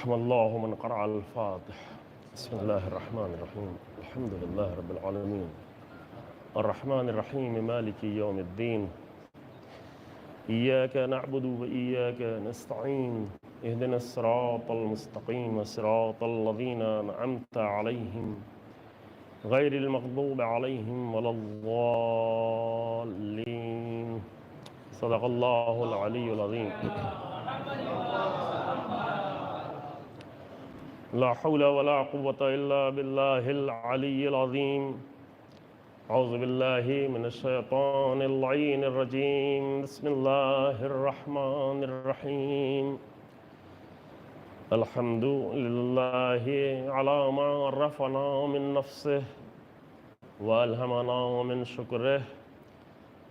رحم الله من قرأ الفاتح. بسم الله الرحمن الرحيم. الحمد لله رب العالمين الرحمن الرحيم مالك يوم الدين إياك نعبد وإياك نستعين اهدنا الصراط المستقيم صراط الذين أنعمت عليهم غير المغضوب عليهم ولا الضالين. صدق الله العلي العظيم. لا حول ولا قوة إلا بالله العلي العظيم. أعوذ بالله من الشيطان اللعين الرجيم. بسم الله الرحمن الرحيم. الحمد لله على ما عرفنا من نفسه وألهمنا من شكره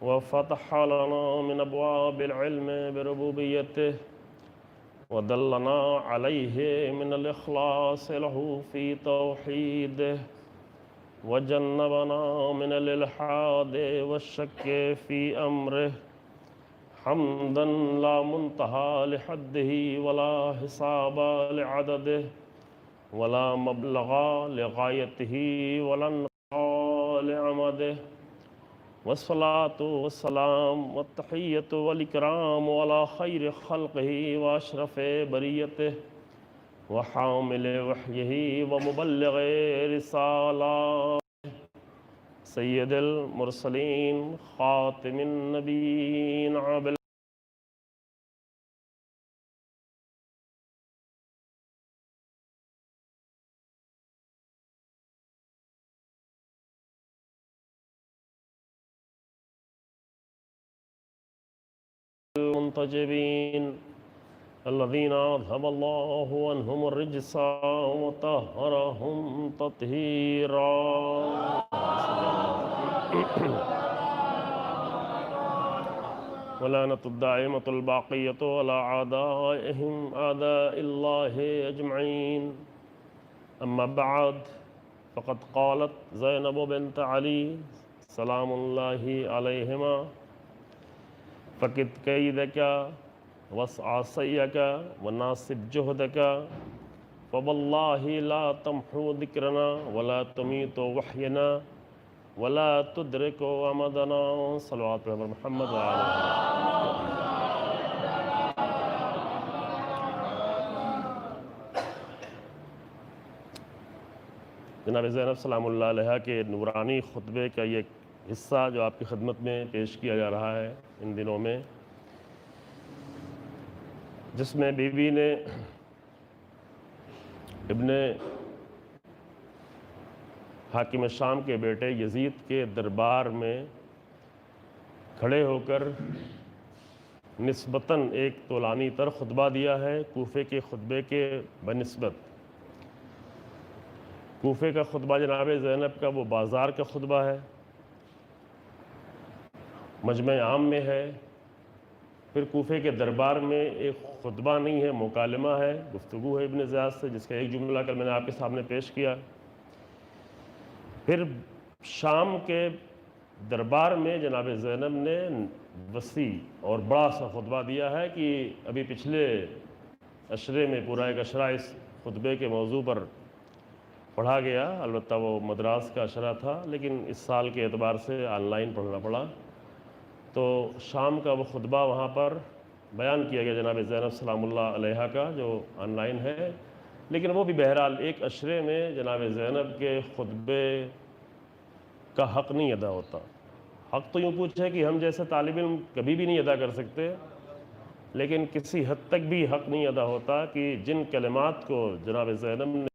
وفتح لنا من أبواب العلم بربوبيته ودلنا عليه من الإخلاص له في توحيده وجنبنا من الإلحاد والشك في أمره حمدا لا منتهى لحده ولا حساب لعدده ولا مبلغ لغايته ولا انقضاء لعمده والصلاة والسلام والتحية والإكرام على خير خلقه وأشرف بريته وحامل وحيه ومبلغ رسالات سيد المرسلين خاتم النبيين عابل المنتجبين الذين أذهب الله عنهم الرجس وطهرهم تطهيرا. ولعنة الدائمة الباقية على أعدائهم أعداء الله أجمعين. أما بعد فقد قالت زينب بنت علي سلام الله عليهما فقد كيدك وسع سعيك وناصب جهدك فوالله لا تمحو ذكرنا ولا تميت وحينا ولا تدرك أمدنا. صلوات محمد وعلى جناب زینب سلام اللہ علیہ کے نورانی خطبے کا یہ حصہ جو آپ کی خدمت میں پیش کیا جا رہا ہے ان دنوں میں، جس میں بیوی نے ابن حاکم شام کے بیٹے یزید کے دربار میں کھڑے ہو کر نسبتاً ایک طولانی تر خطبہ دیا ہے کوفے کے خطبے کے بنسبت۔ کوفے کا خطبہ جناب زینب کا وہ بازار کا خطبہ ہے، مجمع عام میں ہے، پھر کوفے کے دربار میں ایک خطبہ نہیں ہے، مکالمہ ہے، گفتگو ہے ابن زیاد سے، جس کا ایک جملہ کل میں نے آپ کے سامنے پیش کیا۔ پھر شام کے دربار میں جناب زینب نے وسیع اور بڑا سا خطبہ دیا ہے کہ ابھی پچھلے عشرے میں پورا ایک عشرہ اس خطبے کے موضوع پر پڑھا گیا، البتہ وہ مدراس کا عشرہ تھا، لیکن اس سال کے اعتبار سے آن لائن پڑھنا پڑا، تو شام کا وہ خطبہ وہاں پر بیان کیا گیا جناب زینب سلام اللہ علیہ کا، جو آن لائن ہے۔ لیکن وہ بھی بہرحال ایک عشرے میں جناب زینب کے خطبے کا حق نہیں ادا ہوتا۔ حق تو یوں پوچھے کہ ہم جیسے طالب علم کبھی بھی نہیں ادا کر سکتے، لیکن کسی حد تک بھی حق نہیں ادا ہوتا کہ جن کلمات کو جناب زینب نے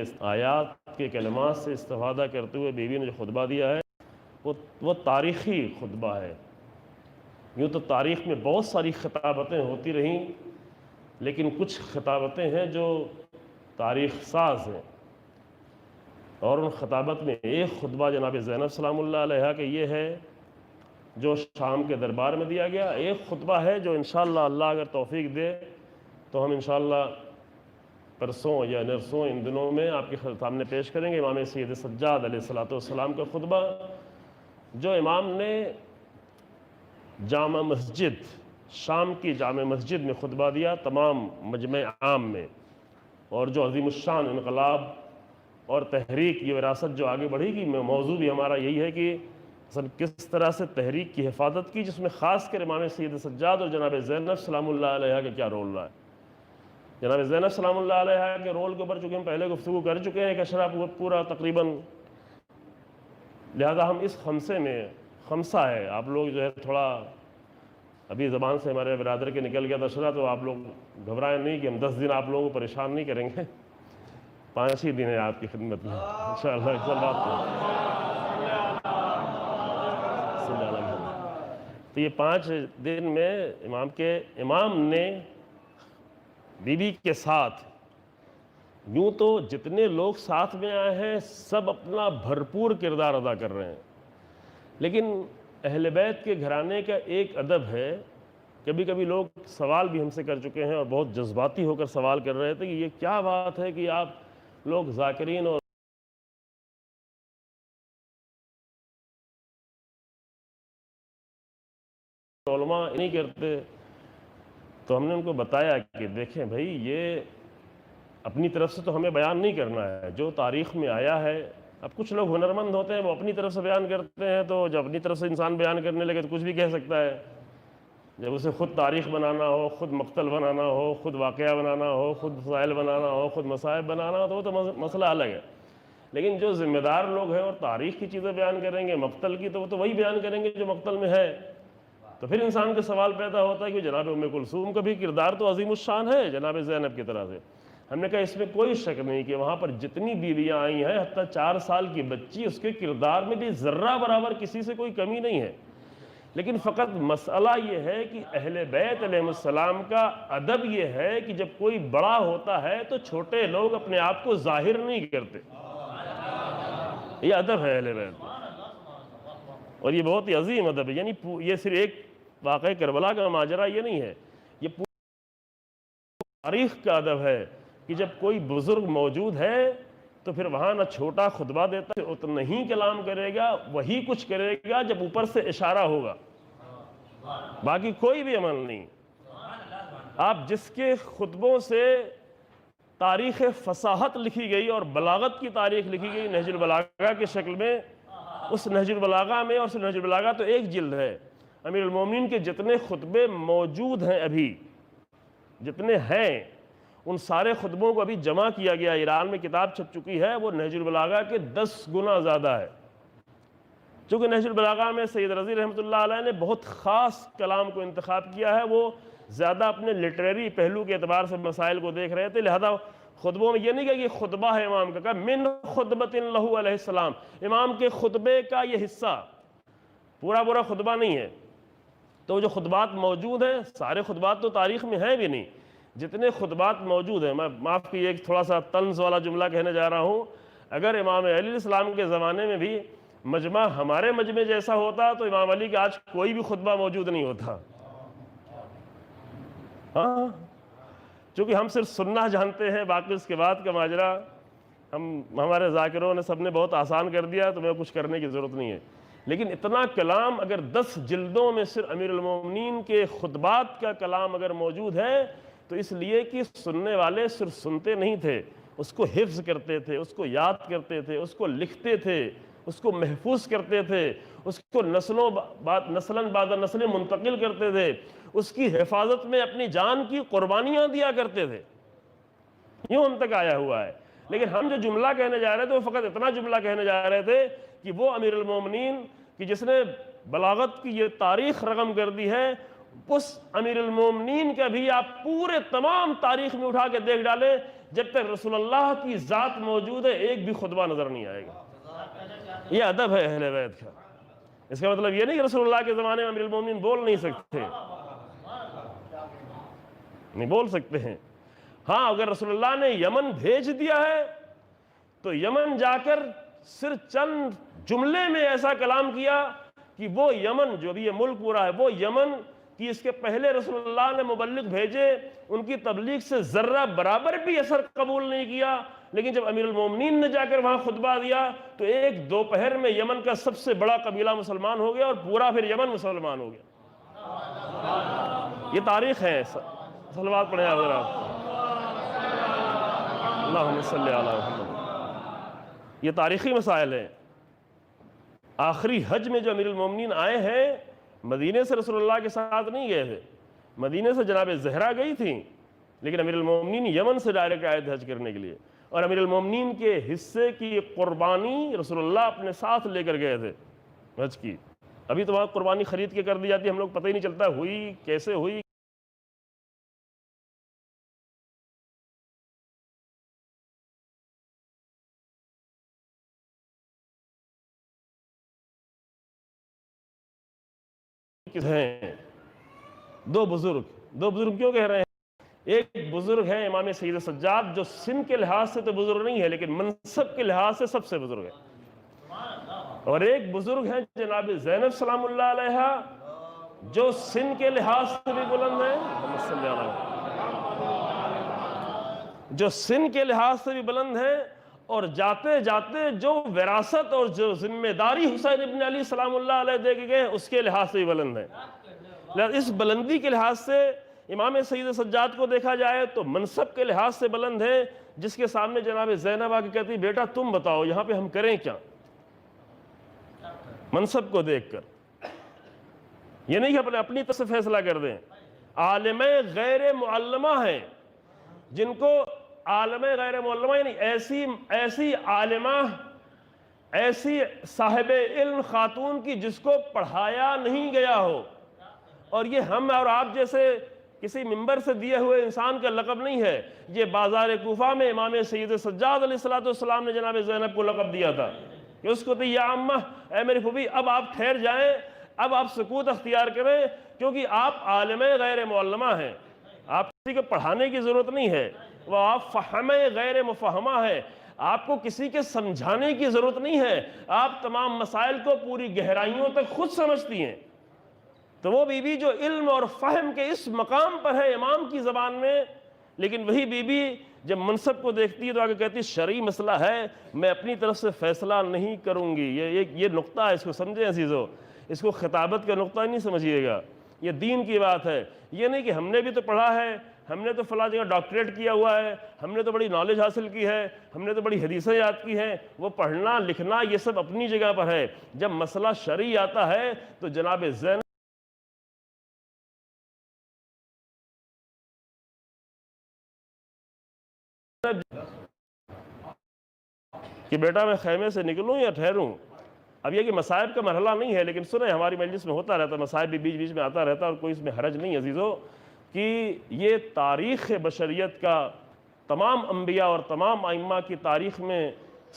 اس آیات کے کلمات سے استفادہ کرتے ہوئے بیوی نے جو خطبہ دیا ہے وہ تاریخی خطبہ ہے۔ یوں تو تاریخ میں بہت ساری خطابتیں ہوتی رہیں، لیکن کچھ خطابتیں ہیں جو تاریخ ساز ہیں، اور ان خطابت میں ایک خطبہ جناب زینب سلام اللہ علیہ کا یہ ہے جو شام کے دربار میں دیا گیا۔ ایک خطبہ ہے جو انشاءاللہ اللہ اگر توفیق دے تو ہم انشاءاللہ پرسوں یا نرسوں ان دنوں میں آپ کے سامنے پیش کریں گے، امام سید سجاد علیہ الصلوۃ والسلام کا خطبہ، جو امام نے جامع مسجد، شام کی جامع مسجد میں خطبہ دیا تمام مجمع عام میں، اور جو عظیم الشان انقلاب اور تحریک یہ وراثت جو آگے بڑھی گی، موضوع بھی ہمارا یہی ہے کہ اصل کس طرح سے تحریک کی حفاظت کی، جس میں خاص کر امام سید سجاد اور جناب زینب سلام اللہ علیہ کا کیا رول رہا ہے۔ جناب زینب سلام اللہ علیہ کے رول کے اوپر چونکہ ہم پہلے گفتگو کر چکے ہیں، ایک اشرا پورا تقریباً، لہذا ہم اس خمسہ ہے، آپ لوگ جو ہے تھوڑا ابھی زبان سے ہمارے برادر کے نکل گیا دشہرا، تو آپ لوگ گھبرائیں نہیں کہ ہم 10 دن آپ لوگوں کو پریشان نہیں کریں گے، 5 ہی دن ہیں آپ کی خدمت میں انشاءاللہ۔ اس بات تو یہ 5 دن میں امام نے بی بی کے ساتھ، یوں تو جتنے لوگ ساتھ میں آئے ہیں سب اپنا بھرپور کردار ادا کر رہے ہیں، لیکن اہل بیت کے گھرانے کا ایک ادب ہے، کبھی کبھی لوگ سوال بھی ہم سے کر چکے ہیں اور بہت جذباتی ہو کر سوال کر رہے تھے کہ یہ کیا بات ہے کہ آپ لوگ ذاکرین اور علماء نہیں کرتے۔ تو ہم نے ان کو بتایا کہ دیکھیں بھائی، یہ اپنی طرف سے تو ہمیں بیان نہیں کرنا ہے، جو تاریخ میں آیا ہے۔ اب کچھ لوگ ہنرمند ہوتے ہیں، وہ اپنی طرف سے بیان کرتے ہیں، تو جب اپنی طرف سے انسان بیان کرنے لگے تو کچھ بھی کہہ سکتا ہے۔ جب اسے خود تاریخ بنانا ہو، خود مقتل بنانا ہو، خود واقعہ بنانا ہو، خود فضائل بنانا ہو، خود مصائب بنانا ہو، تو وہ تو مسئلہ الگ ہے۔ لیکن جو ذمہ دار لوگ ہیں اور تاریخ کی چیزیں بیان کریں گے، مقتل کی، تو وہ تو وہی بیان کریں گے جو مقتل میں ہے۔ تو پھر انسان کا سوال پیدا ہوتا ہے کہ جناب ام کلثوم کا بھی کردار تو عظیم الشان ہے جناب زینب کی طرح سے۔ ہم نے کہا اس میں کوئی شک نہیں کہ وہاں پر جتنی بیویاں آئی ہیں، حتیٰ 4 سال کی بچی، اس کے کردار میں بھی ذرہ برابر کسی سے کوئی کمی نہیں ہے۔ لیکن فقط مسئلہ یہ ہے کہ اہل بیت علیہ السلام کا ادب یہ ہے کہ جب کوئی بڑا ہوتا ہے تو چھوٹے لوگ اپنے آپ کو ظاہر نہیں کرتے۔ یہ ادب ہے اہل بیت، اور یہ بہت ہی عظیم ادب ہے۔ یعنی یہ صرف ایک واقعہ کربلا کا ماجرا یہ نہیں ہے، یہ تاریخ کا ادب ہے کہ جب کوئی بزرگ موجود ہے تو پھر وہاں نہ چھوٹا خطبہ دیتا ہے، اتنا ہی کلام کرے گا، وہی کچھ کرے گا جب اوپر سے اشارہ ہوگا، باقی کوئی بھی عمل نہیں۔ آپ جس کے خطبوں سے تاریخ فصاحت لکھی گئی اور بلاغت کی تاریخ لکھی گئی نہج البلاغہ کی شکل میں، اس نہج البلاغہ میں، اور اس نہج البلاغہ تو ایک جلد ہے، امیر المومنین کے جتنے خطبے موجود ہیں، ابھی جتنے ہیں، ان سارے خطبوں کو ابھی جمع کیا گیا، ایران میں کتاب چھپ چکی ہے، وہ نہج البلاغہ کے 10 گنا زیادہ ہے۔ چونکہ نہج البلاغہ میں سید رضی رحمۃ اللہ علیہ نے بہت خاص کلام کو انتخاب کیا ہے، وہ زیادہ اپنے لٹریری پہلو کے اعتبار سے مسائل کو دیکھ رہے تھے، لہذا خطبوں میں یہ نہیں کہ یہ خطبہ ہے امام کا، من خطبۃ لہ علیہ السلام، امام کے خطبے کا یہ حصہ، پورا خطبہ نہیں ہے۔ تو جو خطبات موجود ہیں، سارے خطبات تو تاریخ میں ہیں بھی نہیں، جتنے خطبات موجود ہیں، میں معاف کیجیے ایک تھوڑا سا طنز والا جملہ کہنے جا رہا ہوں، اگر امام علیہ السلام کے زمانے میں بھی مجمع ہمارے مجمع جیسا ہوتا تو امام علی کا آج کوئی بھی خطبہ موجود نہیں ہوتا۔ ہاں، چونکہ ہم صرف سننا جانتے ہیں، باقی اس کے بعد کا ماجرا ہمارے ذاکروں نے سب نے بہت آسان کر دیا، تو میں کچھ کرنے کی ضرورت نہیں ہے۔ لیکن اتنا کلام اگر 10 جلدوں میں صرف امیر المومنین کے خطبات کا کلام اگر موجود ہے، تو اس لیے کہ سننے والے صرف سنتے نہیں تھے، اس کو حفظ کرتے تھے، اس کو یاد کرتے تھے، اس کو لکھتے تھے، اس کو محفوظ کرتے تھے، اس کو نسلوں بعد نسلیں منتقل کرتے تھے، اس کی حفاظت میں اپنی جان کی قربانیاں دیا کرتے تھے، یوں ہم تک آیا ہوا ہے۔ لیکن ہم جو جملہ کہنے جا رہے تھے وہ فقط اتنا جملہ کہنے جا رہے تھے کہ وہ امیر المومنین کہ جس نے بلاغت کی یہ تاریخ رقم کر دی ہے، اس امیر المومنین کا بھی آپ پورے تمام تاریخ میں اٹھا کے دیکھ ڈالیں، جب تک رسول اللہ کی ذات موجود ہے ایک بھی خطبہ نظر نہیں آئے گا۔ یہ ادب ہے اہل بیت کا۔ اس کا مطلب یہ نہیں کہ رسول اللہ کے زمانے میں امیر المومنین بول نہیں سکتے، نہیں بول سکتے ہیں۔ ہاں، اگر رسول اللہ نے یمن بھیج دیا ہے تو یمن جا کر صرف چند جملے میں ایسا کلام کیا کہ وہ یمن جو بھی یہ ملک پورا ہے، وہ یمن کی اس کے پہلے رسول اللہ نے مبلغ بھیجے، ان کی تبلیغ سے ذرہ برابر بھی اثر قبول نہیں کیا، لیکن جب امیر المومنین نے جا کر وہاں خطبہ دیا تو ایک دوپہر میں یمن کا سب سے بڑا قبیلہ مسلمان ہو گیا اور پورا پھر یمن مسلمان ہو گیا۔ یہ تاریخ ہے. صلوات پڑھیں حضرات. اللہم صلی علی محمد. یہ تاریخی مسائل ہیں. آخری حج میں جو امیر المومنین آئے ہیں مدینے سے رسول اللہ کے ساتھ نہیں گئے تھے. مدینے سے جناب زہرا گئی تھیں، لیکن امیر المومنین یمن سے ڈائریکٹ آئے تھے حج کرنے کے لیے. اور امیر المومنین کے حصے کی قربانی رسول اللہ اپنے ساتھ لے کر گئے تھے حج کی. ابھی تو وہاں قربانی خرید کے کر دی جاتی ہے، ہم لوگ پتہ ہی نہیں چلتا ہوئی کیسے ہوئی. ہیں دو بزرگ کیوں کہہ رہے ہیں؟ ایک بزرگ ہے امام سید سجاد، جو سن کے لحاظ سے تو بزرگ نہیں ہے لیکن منصب کے لحاظ سے سب سے بزرگ ہے. اور ایک بزرگ ہے جناب زینب سلام اللہ علیہا، جو سن کے لحاظ سے بھی بلند ہے، جو سن کے لحاظ سے بھی بلند ہے، اور جاتے جاتے جو وراثت اور جو ذمہ داری حسین ابن علی سلام اللہ علیہ دے کے گئے اس کے لحاظ سے بھی بلند ہے. اس بلندی کے لحاظ سے امام سید سجاد کو دیکھا جائے تو منصب کے لحاظ سے بلند ہے، جس کے سامنے جناب زینب آ کے کہتی بیٹا تم بتاؤ یہاں پہ ہم کریں کیا. منصب کو دیکھ کر یہ نہیں کہ اپنی طرف سے فیصلہ کر دیں. عالم غیر معلمہ ہیں جن کو عالم غیر معلمہ یعنی ایسی عالمہ، ایسی صاحب علم خاتون کی جس کو پڑھایا نہیں گیا ہو. اور یہ ہم اور آپ جیسے کسی ممبر سے دیے ہوئے انسان کا لقب نہیں ہے. یہ بازار کوفہ میں امام سید سجاد علیہ السلام نے جناب زینب کو لقب دیا تھا کہ اس کو تو یا امہ، اے میری پھوپھی اب آپ ٹھہر جائیں، اب آپ سکوت اختیار کریں، کیونکہ آپ عالم غیر معلمہ ہیں. آپ کسی کو پڑھانے کی ضرورت نہیں ہے، وہ آپ فہم غیر مفہمہ ہے. آپ کو کسی کے سمجھانے کی ضرورت نہیں ہے، آپ تمام مسائل کو پوری گہرائیوں تک خود سمجھتی ہیں. تو وہ بی بی جو علم اور فہم کے اس مقام پر ہے امام کی زبان میں، لیکن وہی بی بی جب منصب کو دیکھتی ہے تو آگے کہتی شرعی مسئلہ ہے، میں اپنی طرف سے فیصلہ نہیں کروں گی. یہ نقطہ ہے، اس کو سمجھیں عزیزو. اس کو خطابت کا نقطہ نہیں سمجھیے گا، یہ دین کی بات ہے. یہ نہیں کہ ہم نے بھی تو پڑھا ہے، ہم نے تو فلاں جگہ ڈاکٹریٹ کیا ہوا ہے، ہم نے تو بڑی نالج حاصل کی ہے، ہم نے تو بڑی حدیثیں یاد کی ہیں. وہ پڑھنا لکھنا یہ سب اپنی جگہ پر ہے. جب مسئلہ شرعی آتا ہے تو جناب زینب کہ بیٹا میں خیمے سے نکلوں یا ٹھہروں. اب یہ کہ مصائب کا مرحلہ نہیں ہے، لیکن سنیں ہماری مجلس میں ہوتا رہتا، مصائب بھی بیچ بیچ میں آتا رہتا، اور کوئی اس میں حرج نہیں عزیزو. کہ یہ تاریخ بشریت کا تمام انبیاء اور تمام ائمہ کی تاریخ میں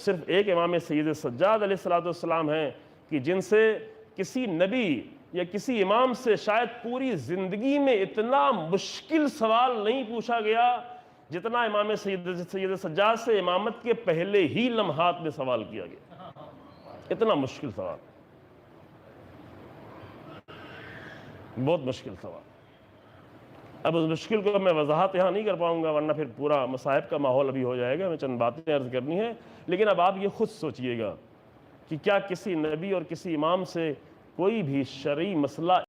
صرف ایک امام سید سجاد علیہ السلام ہیں کہ جن سے کسی نبی یا کسی امام سے شاید پوری زندگی میں اتنا مشکل سوال نہیں پوچھا گیا جتنا امام سید سجاد سے امامت کے پہلے ہی لمحات میں سوال کیا گیا. اتنا مشکل سوال، بہت مشکل سوال. اب اس مشکل کو میں وضاحت یہاں نہیں کر پاؤں گا ورنہ پھر پورا مصائب کا ماحول ابھی ہو جائے گا. میں چند باتیں عرض کرنی ہے، لیکن اب آپ یہ خود سوچئے گا کہ کیا کسی نبی اور کسی امام سے کوئی بھی شرعی مسئلہ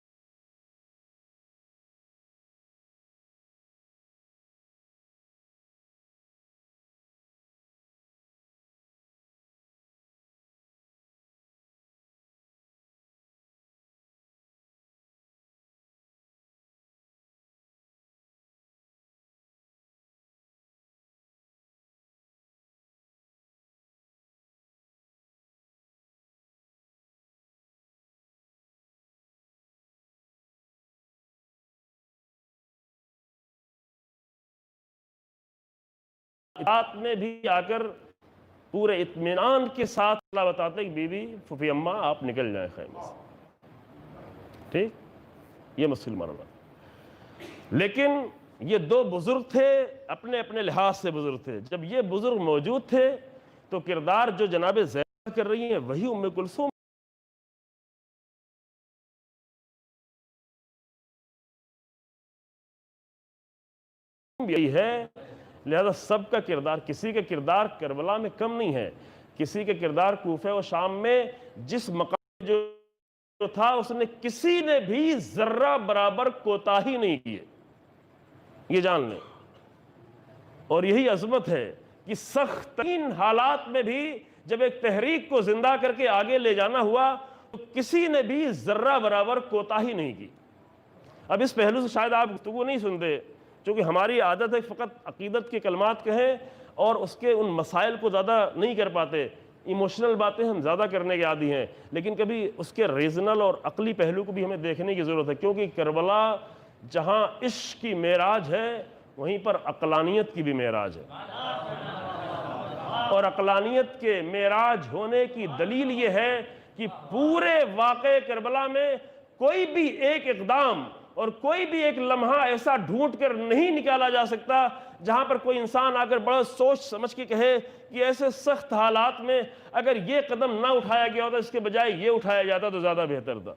رات میں بھی آ کر پورے اطمینان کے ساتھ اللہ بتاتے ہیں کہ بی بی پھوپھی اماں آپ نکل جائیں خیمے سے. ٹھیک، یہ مشکل مرحلہ. لیکن یہ دو بزرگ تھے، اپنے اپنے لحاظ سے بزرگ تھے. جب یہ بزرگ موجود تھے تو کردار جو جناب زینب کر رہی ہیں وہی ام کلثوم یہی ہے. لہذا سب کا کردار، کسی کا کردار کربلا میں کم نہیں ہے، کسی کا کردار کوفہ و شام میں جس مقام جو جو تھا اس نے کسی نے بھی ذرہ برابر کوتاہی نہیں کی، یہ جان لیں۔ اور یہی عظمت ہے کہ سخت ترین حالات میں بھی جب ایک تحریک کو زندہ کر کے آگے لے جانا ہوا تو کسی نے بھی ذرہ برابر کوتاہی نہیں کی۔ اب اس پہلو سے شاید آپ گفتگو نہیں سنتے، چونکہ ہماری عادت ہے فقط عقیدت کے کلمات کہیں اور اس کے ان مسائل کو زیادہ نہیں کر پاتے، ایموشنل باتیں ہم زیادہ کرنے کے عادی ہیں، لیکن کبھی اس کے ریزنل اور عقلی پہلو کو بھی ہمیں دیکھنے کی ضرورت ہے، کیونکہ کربلا جہاں عشق کی معراج ہے وہیں پر عقلانیت کی بھی معراج ہے، اور عقلانیت کے معراج ہونے کی دلیل یہ ہے کہ پورے واقعے کربلا میں کوئی بھی ایک اقدام اور کوئی بھی ایک لمحہ ایسا ڈھونڈ کر نہیں نکالا جا سکتا جہاں پر کوئی انسان آ کر بڑا سوچ سمجھ کے کہے کہ ایسے سخت حالات میں اگر یہ قدم نہ اٹھایا گیا ہوتا، اس کے بجائے یہ اٹھایا جاتا تو زیادہ بہتر تھا۔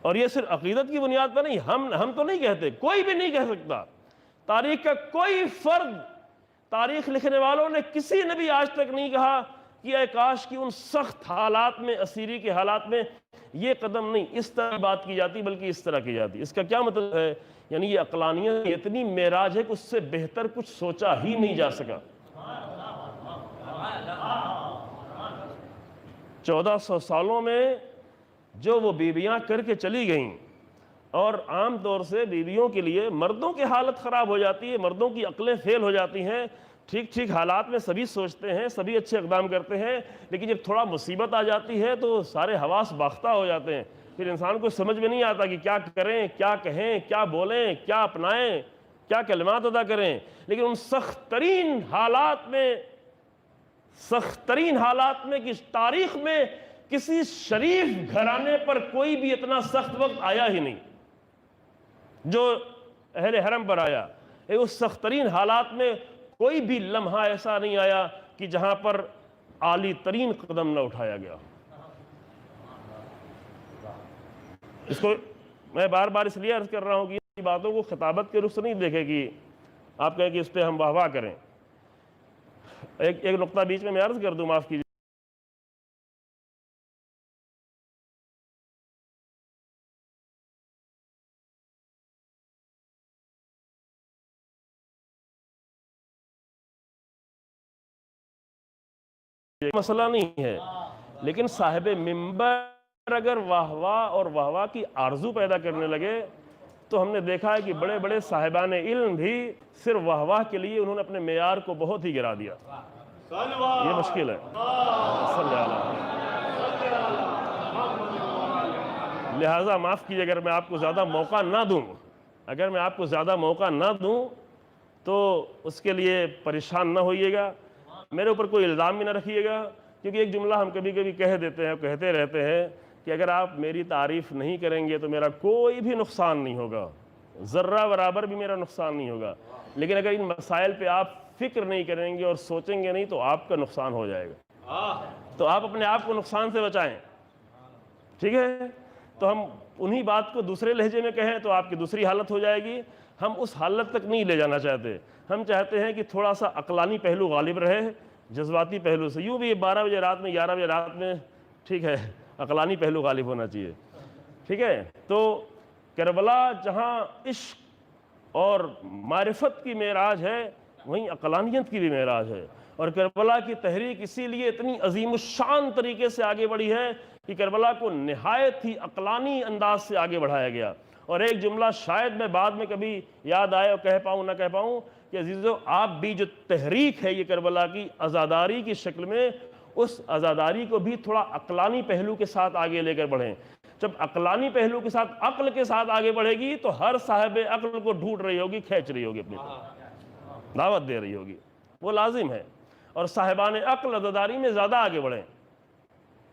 اور یہ صرف عقیدت کی بنیاد پر نہیں، ہم تو نہیں کہتے، کوئی بھی نہیں کہہ سکتا، تاریخ کا کوئی فرد، تاریخ لکھنے والوں نے کسی نے بھی آج تک نہیں کہا کہ اے کاش کی ان سخت حالات میں، اسیری کے حالات میں یہ قدم نہیں اس طرح بات کی جاتی بلکہ اس طرح کی جاتی۔ اس کا کیا مطلب ہے؟ یعنی یہ عقلانیت اتنی معراج ہے کہ اس سے بہتر کچھ سوچا ہی نہیں جا سکا۔ 1400 سالوں میں جو وہ بیویاں کر کے چلی گئیں، اور عام طور سے بیویوں کے لیے مردوں کی حالت خراب ہو جاتی ہے، مردوں کی عقلیں فیل ہو جاتی ہیں، ٹھیک حالات میں سبھی سوچتے ہیں، سبھی اچھے اقدام کرتے ہیں، لیکن جب تھوڑا مصیبت آ جاتی ہے تو سارے حواس باختہ ہو جاتے ہیں، پھر انسان کو سمجھ میں نہیں آتا کہ کیا کریں، کیا کہیں، کیا بولیں، کیا اپنائیں، کیا کلمات ادا کریں۔ لیکن ان سخت ترین حالات میں کہ تاریخ میں کسی شریف گھرانے پر کوئی بھی اتنا سخت وقت آیا ہی نہیں جو اہل حرم پر آیا۔ اس سخت ترین حالات میں کوئی بھی لمحہ ایسا نہیں آیا کہ جہاں پر عالی ترین قدم نہ اٹھایا گیا۔ اس کو میں بار بار اس لیے عرض کر رہا ہوں کہ یہ باتوں کو خطابت کے رخ سے نہیں دیکھے کہ آپ کہیں کہ اس پہ ہم واہ واہ کریں۔ ایک نقطہ بیچ میں عرض کر دوں، معاف کیجیے۔ مسئلہ نہیں ہے، لیکن صاحب منبر اگر واہ واہ اور واہ واہ کی آرزو پیدا کرنے لگے تو ہم نے دیکھا ہے کہ بڑے بڑے صاحبان علم بھی صرف واہ واہ کے لیے انہوں نے اپنے معیار کو بہت ہی گرا دیا۔ یہ مشکل ہے۔ لہٰذا معاف کیجیے اگر میں آپ کو زیادہ موقع نہ دوں تو اس کے لیے پریشان نہ ہوئیے گا، میرے اوپر کوئی الزام بھی نہ رکھیے گا، کیونکہ ایک جملہ ہم کبھی کبھی کہہ دیتے ہیں، کہتے رہتے ہیں کہ اگر آپ میری تعریف نہیں کریں گے تو میرا کوئی بھی نقصان نہیں ہوگا، ذرہ برابر بھی میرا نقصان نہیں ہوگا، لیکن اگر ان مسائل پہ آپ فکر نہیں کریں گے اور سوچیں گے نہیں تو آپ کا نقصان ہو جائے گا۔ تو آپ اپنے آپ کو نقصان سے بچائیں، ٹھیک ہے؟ تو ہم انہی بات کو دوسرے لہجے میں کہیں تو آپ کی دوسری حالت ہو جائے گی۔ ہم اس حالت تک نہیں لے جانا چاہتے، ہم چاہتے ہیں کہ تھوڑا سا عقلانی پہلو غالب رہے جذباتی پہلو سے۔ یوں بھی 12 بجے رات میں 11 بجے رات میں ٹھیک ہے عقلانی پہلو غالب ہونا چاہیے، ٹھیک ہے؟ تو کربلا جہاں عشق اور معرفت کی معراج ہے وہیں عقلانیت کی بھی معراج ہے، اور کربلا کی تحریک اسی لیے اتنی عظیم الشان طریقے سے آگے بڑھی ہے کہ کربلا کو نہایت ہی عقلانی انداز سے آگے بڑھایا گیا۔ اور ایک جملہ شاید میں بعد میں کبھی یاد آئے اور کہہ پاؤں نہ کہہ پاؤں کہ عزیزو، آپ بھی جو تحریک ہے یہ کربلا کی عزاداری کی شکل میں، اس عزاداری کو بھی تھوڑا عقلانی پہلو کے ساتھ آگے لے کر بڑھیں۔ جب عقلانی پہلو کے ساتھ عقل کے ساتھ آگے بڑھے گی تو ہر صاحب عقل کو ڈھونڈ رہی ہوگی، کھینچ رہی ہوگی، اپنی طرف دعوت دے رہی ہوگی، وہ لازم ہے۔ اور صاحبان عقل عزاداری میں زیادہ آگے بڑھیں،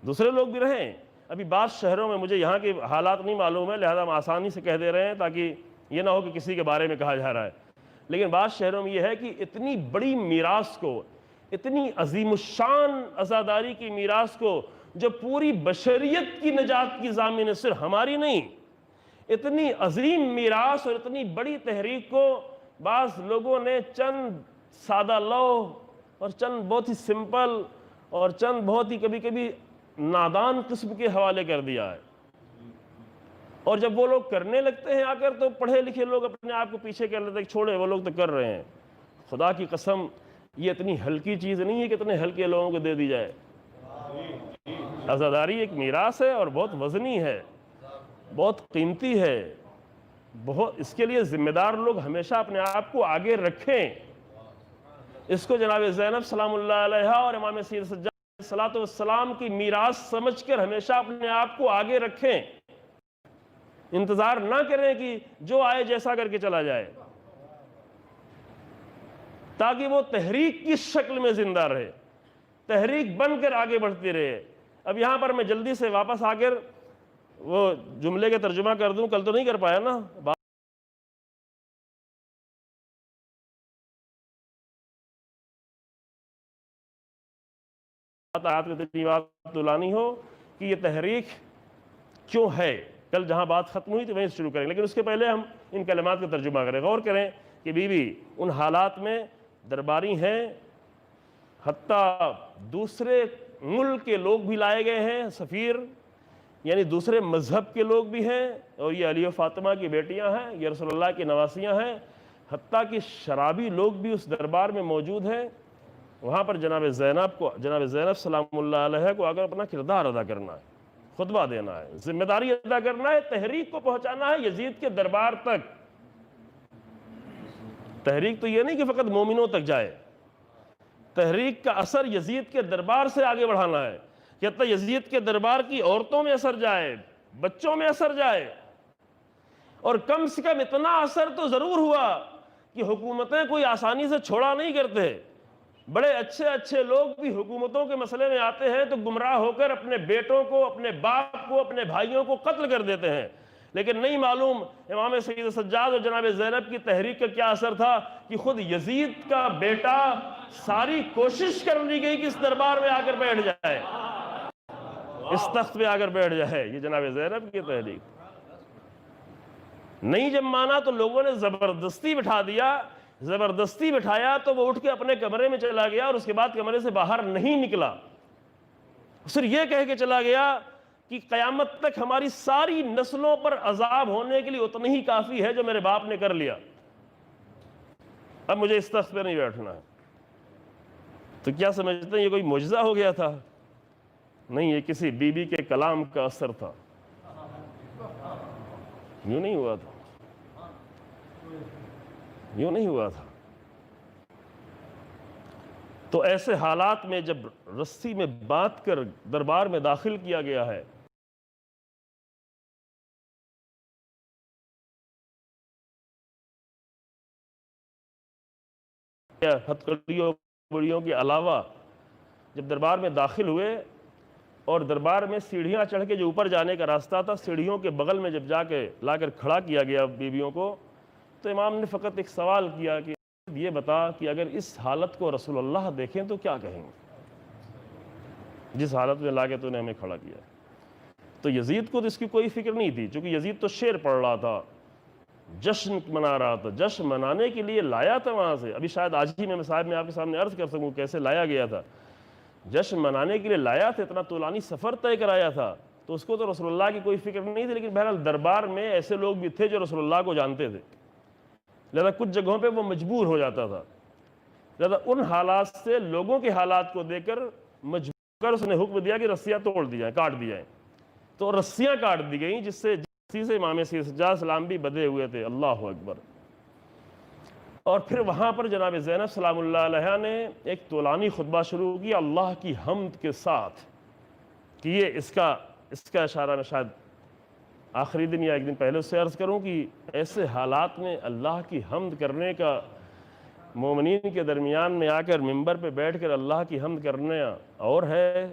دوسرے لوگ بھی رہیں۔ ابھی بعض شہروں میں، مجھے یہاں کے حالات نہیں معلوم ہے لہذا ہم آسانی سے کہہ دے رہے ہیں تاکہ یہ نہ ہو کہ کسی کے بارے میں کہا جا رہا ہے، لیکن بعض شہروں میں یہ ہے کہ اتنی بڑی میراث کو، اتنی عظیم الشان عزاداری کی میراث کو جو پوری بشریت کی نجات کی ضامن ہے، صرف ہماری نہیں، اتنی عظیم میراث اور اتنی بڑی تحریک کو بعض لوگوں نے چند سادہ لوح اور چند بہت ہی سمپل اور چند بہت ہی کبھی کبھی نادان قسم کے حوالے کر دیا ہے۔ اور جب وہ لوگ کرنے لگتے ہیں آ کر تو پڑھے لکھے لوگ اپنے آپ کو پیچھے کر لیتے ہیں، چھوڑے وہ لوگ تو کر رہے ہیں۔ خدا کی قسم یہ اتنی ہلکی چیز نہیں ہے کہ اتنے ہلکے لوگوں کو دے دی جائے۔ عزاداری ایک میراث ہے اور بہت وزنی ہے، بہت قیمتی ہے، بہت، اس کے لیے ذمہ دار لوگ ہمیشہ اپنے آپ کو آگے رکھیں۔ اس کو جناب زینب سلام اللہ علیہا اور امام سید سجاد صلاۃ والسلام کی میراث سمجھ کر ہمیشہ اپنے آپ کو آگے رکھیں، انتظار نہ کریں کہ جو آئے جیسا کر کے چلا جائے، تاکہ وہ تحریک کی شکل میں زندہ رہے، تحریک بن کر آگے بڑھتی رہے۔ اب یہاں پر میں جلدی سے واپس آ کر وہ جملے کے ترجمہ کر دوں، کل تو نہیں کر پایا نا، آیات میں اتنی بات تلانی ہو کہ یہ تحریک کیوں ہے۔ کل جہاں بات ختم ہوئی تو وہیں شروع کریں، لیکن اس کے پہلے ہم ان کلمات کا ترجمہ کریں۔ غور کریں کہ بی بی ان حالات میں درباری ہیں، حتیٰ دوسرے ملک کے لوگ بھی لائے گئے ہیں، سفیر یعنی دوسرے مذہب کے لوگ بھی ہیں، اور یہ علی و فاطمہ کی بیٹیاں ہیں، یہ رسول اللہ کی نواسیاں ہیں، حتیٰ کہ شرابی لوگ بھی اس دربار میں موجود ہیں۔ وہاں پر جناب زینب سلام اللہ علیہ کو اگر اپنا کردار ادا کرنا ہے، خطبہ دینا ہے، ذمہ داری ادا کرنا ہے، تحریک کو پہنچانا ہے یزید کے دربار تک۔ تحریک تو یہ نہیں کہ فقط مومنوں تک جائے، تحریک کا اثر یزید کے دربار سے آگے بڑھانا ہے کہ حتیٰ یزید کے دربار کی عورتوں میں اثر جائے، بچوں میں اثر جائے، اور کم سے کم اتنا اثر تو ضرور ہوا کہ حکومتیں کوئی آسانی سے چھوڑا نہیں کرتے۔ بڑے اچھے اچھے لوگ بھی حکومتوں کے مسئلے میں آتے ہیں تو گمراہ ہو کر اپنے بیٹوں کو، اپنے باپ کو، اپنے بھائیوں کو قتل کر دیتے ہیں، لیکن نہیں معلوم امام سید سجاد اور جناب زینب کی تحریک کا کیا اثر تھا کہ خود یزید کا بیٹا ساری کوشش کر لی گئی کہ اس دربار میں آ کر بیٹھ جائے، اس تخت پہ آ کر بیٹھ جائے۔ یہ جناب زینب کی تحریک نہیں جب مانا تو لوگوں نے زبردستی بٹھا دیا، زبردستی بٹھایا تو وہ اٹھ کے اپنے کمرے میں چلا گیا اور اس کے بعد کمرے سے باہر نہیں نکلا، صرف یہ کہہ کے چلا گیا کہ قیامت تک ہماری ساری نسلوں پر عذاب ہونے کے لیے اتنی ہی کافی ہے جو میرے باپ نے کر لیا، اب مجھے اس تخت پہ نہیں بیٹھنا ہے۔ تو کیا سمجھتے ہیں یہ کوئی معجزہ ہو گیا تھا؟ نہیں، یہ کسی بی بی کے کلام کا اثر تھا، یوں نہیں ہوا تھا، یوں نہیں ہوا تھا۔ تو ایسے حالات میں جب رسی میں باندھ کر دربار میں داخل کیا گیا ہے، ہتھکڑیوں بڑیوں کے علاوہ جب دربار میں داخل ہوئے اور دربار میں سیڑھیاں چڑھ کے جو اوپر جانے کا راستہ تھا، سیڑھیوں کے بغل میں جب جا کے لا کر کھڑا کیا گیا بیویوں کو، تو امام نے فقط ایک سوال کیا کہ یہ بتا کہ اگر اس حالت کو رسول اللہ دیکھیں تو کیا کہیں گے، جس حالت میں لا کے تو نے ہمیں کھڑا کیا۔ تو یزید کو تو اس کی کوئی فکر نہیں تھی، چونکہ یزید تو شعر پڑھ رہا تھا، جشن منا رہا تھا، جشن منانے کے لیے لایا تھا وہاں سے۔ ابھی شاید آج ہی میں صاحب میں آپ کے سامنے عرض کر سکوں کیسے لایا گیا تھا، جشن منانے کے لیے لایا تھا، اتنا طولانی سفر طے کرایا تھا، تو اس کو تو رسول اللہ کی کوئی فکر نہیں تھی، لیکن بہرحال دربار میں ایسے لوگ بھی تھے جو رسول اللہ کو جانتے تھے، لہذا کچھ جگہوں پہ وہ مجبور ہو جاتا تھا، لہذا ان حالات سے لوگوں کے حالات کو دیکھ کر مجبور کر اس نے حکم دیا کہ رسیاں توڑ دی جائیں، کاٹ دی جائیں، تو رسیاں کاٹ دی گئیں، جس سے امام سید سجاد سلام بھی بدے ہوئے تھے۔ اللہ اکبر۔ اور پھر وہاں پر جناب زینب سلام اللہ علیہ نے ایک طولانی خطبہ شروع کیا اللہ کی حمد کے ساتھ، کہ یہ اس کا اشارہ میں شاید آخری دن یا ایک دن پہلے اس سے عرض کروں کہ ایسے حالات میں اللہ کی حمد کرنے کا، مومنین کے درمیان میں آ کر ممبر پہ بیٹھ کر اللہ کی حمد کرنا اور ہے،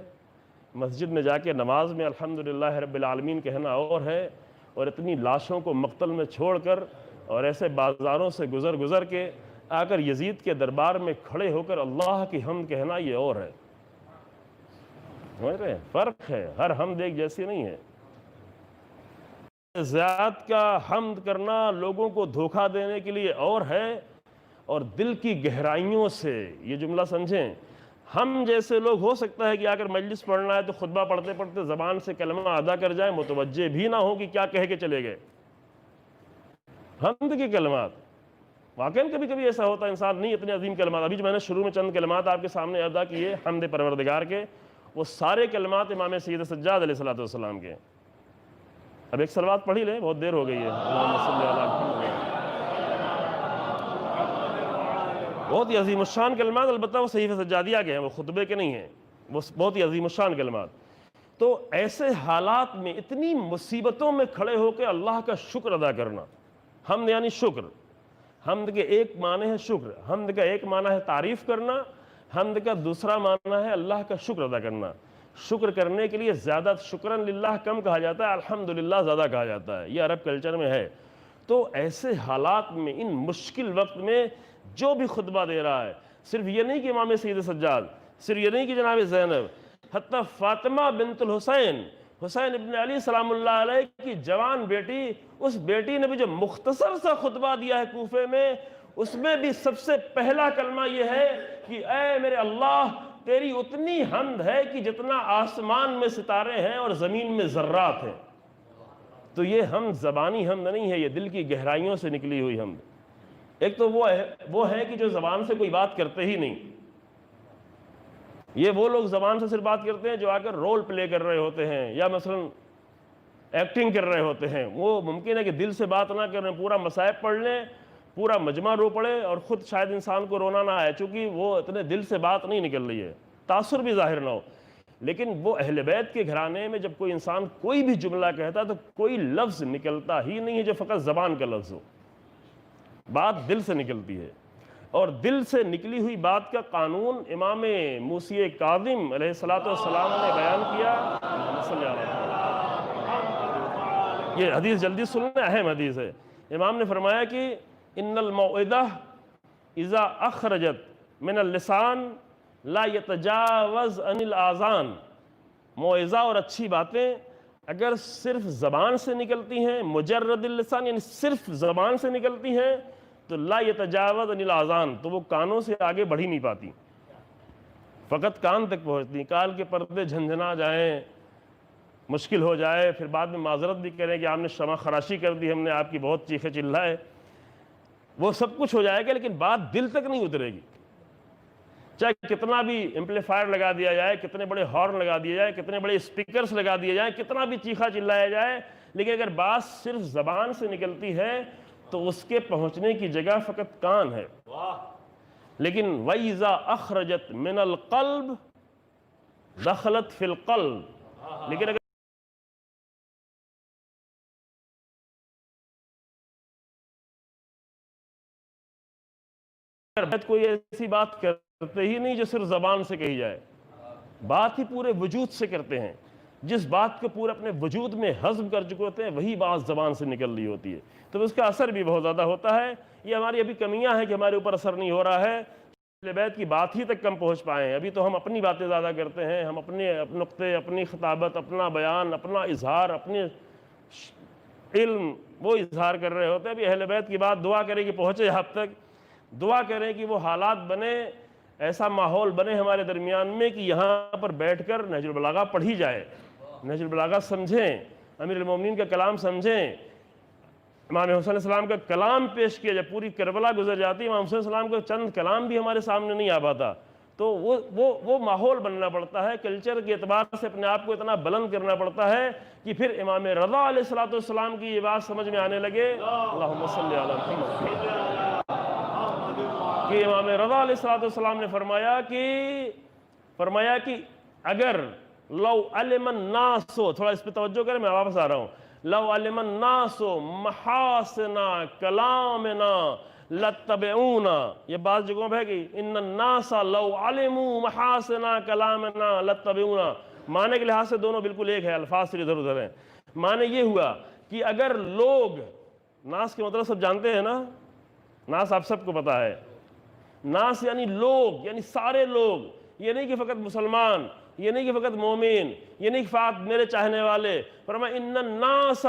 مسجد میں جا کے نماز میں الحمدللہ رب العالمین کہنا اور ہے، اور اتنی لاشوں کو مقتل میں چھوڑ کر اور ایسے بازاروں سے گزر کے آ کر یزید کے دربار میں کھڑے ہو کر اللہ کی حمد کہنا یہ اور ہے۔ سمجھ رہے ہیں؟ فرق ہے، ہر حمد ایک جیسی نہیں ہے۔ ذات کا حمد کرنا لوگوں کو دھوکہ دینے کے لیے اور ہے، اور دل کی گہرائیوں سے، یہ جملہ سمجھیں، ہم جیسے لوگ ہو سکتا ہے کہ آ کر مجلس پڑھنا ہے تو خطبہ پڑھتے پڑھتے زبان سے کلمہ ادا کر جائیں، متوجہ بھی نہ ہو کہ کیا کہہ کے چلے گئے۔ حمد کے کلمات واقعاً کبھی کبھی ایسا ہوتا ہے انسان نہیں اتنے عظیم کلمات، ابھی جو میں نے شروع میں چند کلمات آپ کے سامنے ادا کیے حمد پروردگار کے، وہ سارے کلمات امام سید سجاد علیہ السلام کے۔ اب ایک صلوات پڑھی لیں، بہت دیر ہو گئی ہے۔ اللہم صلی علی محمد۔ بہت ہی عظیم الشان کلمات، البتہ وہ صحیفہ سجادیہ کے ہیں، وہ خطبے کے نہیں ہیں، وہ بہت ہی عظیم الشان کلمات۔ تو ایسے حالات میں اتنی مصیبتوں میں کھڑے ہو کے اللہ کا شکر ادا کرنا، حمد یعنی شکر، حمد کے ایک معنی ہے شکر، حمد کا ایک معنی ہے تعریف کرنا، حمد کا دوسرا معنی ہے اللہ کا شکر ادا کرنا۔ شکر کرنے کے لیے زیادہ شکرن للہ کم کہا جاتا ہے، الحمدللہ زیادہ کہا جاتا ہے، یہ عرب کلچر میں ہے۔ تو ایسے حالات میں، ان مشکل وقت میں جو بھی خطبہ دے رہا ہے، صرف یہ نہیں کہ امام سید سجاد، صرف یہ نہیں کہ جناب زینب، حتیٰ فاطمہ بنت الحسین، حسین ابن علی سلام اللہ علیہ کی جوان بیٹی، اس بیٹی نے بھی جو مختصر سا خطبہ دیا ہے کوفے میں، اس میں بھی سب سے پہلا کلمہ یہ ہے کہ اے میرے اللہ، تیری اتنی حمد ہے کہ جتنا آسمان میں ستارے ہیں اور زمین میں ذرات ہیں۔ تو یہ حمد زبانی حمد نہیں ہے، یہ دل کی گہرائیوں سے نکلی ہوئی حمد۔ ایک تو وہ ہے کہ جو زبان سے کوئی بات کرتے ہی نہیں، یہ وہ لوگ زبان سے صرف بات کرتے ہیں جو آ کر رول پلے کر رہے ہوتے ہیں یا مثلا ایکٹنگ کر رہے ہوتے ہیں۔ وہ ممکن ہے کہ دل سے بات نہ کریں، پورا مصائب پڑھ لیں، پورا مجمع رو پڑے اور خود شاید انسان کو رونا نہ آئے، چونکہ وہ اتنے دل سے بات نہیں نکل رہی ہے، تاثر بھی ظاہر نہ ہو۔ لیکن وہ اہل بیت کے گھرانے میں جب کوئی انسان کوئی بھی جملہ کہتا تو کوئی لفظ نکلتا ہی نہیں ہے جو فقط زبان کا لفظ ہو، بات دل سے نکلتی ہے۔ اور دل سے نکلی ہوئی بات کا قانون امام موسی کاظم علیہ السلام نے بیان کیا۔ یہ حدیث جلدی سنیں، اہم حدیث ہے۔ امام نے فرمایا کہ ان الموعظہ اذا اخرجت من اللسان لا يتجاوز عن الاذان، موعظہ اور اچھی باتیں اگر صرف زبان سے نکلتی ہیں، مجرد اللسان یعنی صرف زبان سے نکلتی ہیں، تو لا يتجاوز عن الاذان، تو وہ کانوں سے آگے بڑھ ہی نہیں پاتی، فقط کان تک پہنچتی۔ کان کے پردے جھنجھنا جائیں، مشکل ہو جائے، پھر بعد میں معذرت بھی کریں کہ آپ نے شمع خراشی کر دی، ہم نے آپ کی بہت چیخے چلائے، وہ سب کچھ ہو جائے گا، لیکن بات دل تک نہیں اترے گی۔ چاہے کتنا بھی ایمپلیفائر لگا دیا جائے، کتنے بڑے ہارن لگا دیے جائے، کتنے بڑے اسپیکرز لگا دیے جائیں، کتنا بھی چیخا چلایا جائے، لیکن اگر بات صرف زبان سے نکلتی ہے تو اس کے پہنچنے کی جگہ فقط کان ہے۔ لیکن وَإِذَا أَخْرَجَتْ مِنَ الْقَلْبِ دَخَلَتْ فِي الْقَلْبِ، لیکن اگر کوئی ایسی بات کرتے ہی نہیں جو صرف زبان سے کہی جائے، بات ہی پورے وجود سے کرتے ہیں، جس بات کو پورے اپنے وجود میں ہضم کر چکے ہوتے ہیں وہی بات زبان سے نکل رہی ہوتی ہے، تو اس کا اثر بھی بہت زیادہ ہوتا ہے۔ یہ ہماری ابھی کمیاں ہیں کہ ہمارے اوپر اثر نہیں ہو رہا ہے، اہل بیت کی بات ہی تک کم پہنچ پائے ہیں۔ ابھی تو ہم اپنی باتیں زیادہ کرتے ہیں، ہم اپنے نقطے، اپنی خطابت، اپنا بیان، اپنا اظہار، اپنے علم وہ اظہار کر رہے ہوتے ہیں۔ ابھی اہل بیت کی بات دعا کریں کہ پہنچے آپ تک، دعا کریں کہ وہ حالات بنے، ایسا ماحول بنے ہمارے درمیان میں کہ یہاں پر بیٹھ کر نہج البلاغہ پڑھی جائے، نہج البلاغہ سمجھیں، امیر المومنین کا کلام سمجھیں، امام حسین علیہ السلام کا کلام پیش کیا۔ جب پوری کربلا گزر جاتی، امام حسین علیہ السلام کا چند کلام بھی ہمارے سامنے نہیں آ پاتا، تو وہ ماحول بننا پڑتا ہے، کلچر کے اعتبار سے اپنے آپ کو اتنا بلند کرنا پڑتا ہے کہ پھر امام رضا علیہ السلام کی یہ بات سمجھ میں آنے لگے۔ اللہم صلی علی محمد، کہ امام رضا علیہ السلام نے فرمایا کہ اگر لو علم الناس، تھوڑا اس پہ توجہ کریں، میں واپس آ رہا ہوں، لو علم الناس محاسن کلامنا لتبعونا، یہ بات جگہوں پہ ہے کہ ان الناس لو علموا محاسن کلامنا لتبعونا، معنی کے لحاظ سے دونوں بالکل ایک ہے، الفاظ سے ادھر ادھر ہیں۔ معنی یہ ہوا کہ اگر لوگ، ناس کے مطلب سب جانتے ہیں نا، ناس آپ سب کو پتا ہے، ناس یعنی لوگ، یعنی سارے لوگ، یہ نہیں کہ فقط مسلمان، یہ نہیں کہ فقط مومن، یہ نہیں کہ فقط میرے چاہنے والے، فرمایا ان الناس،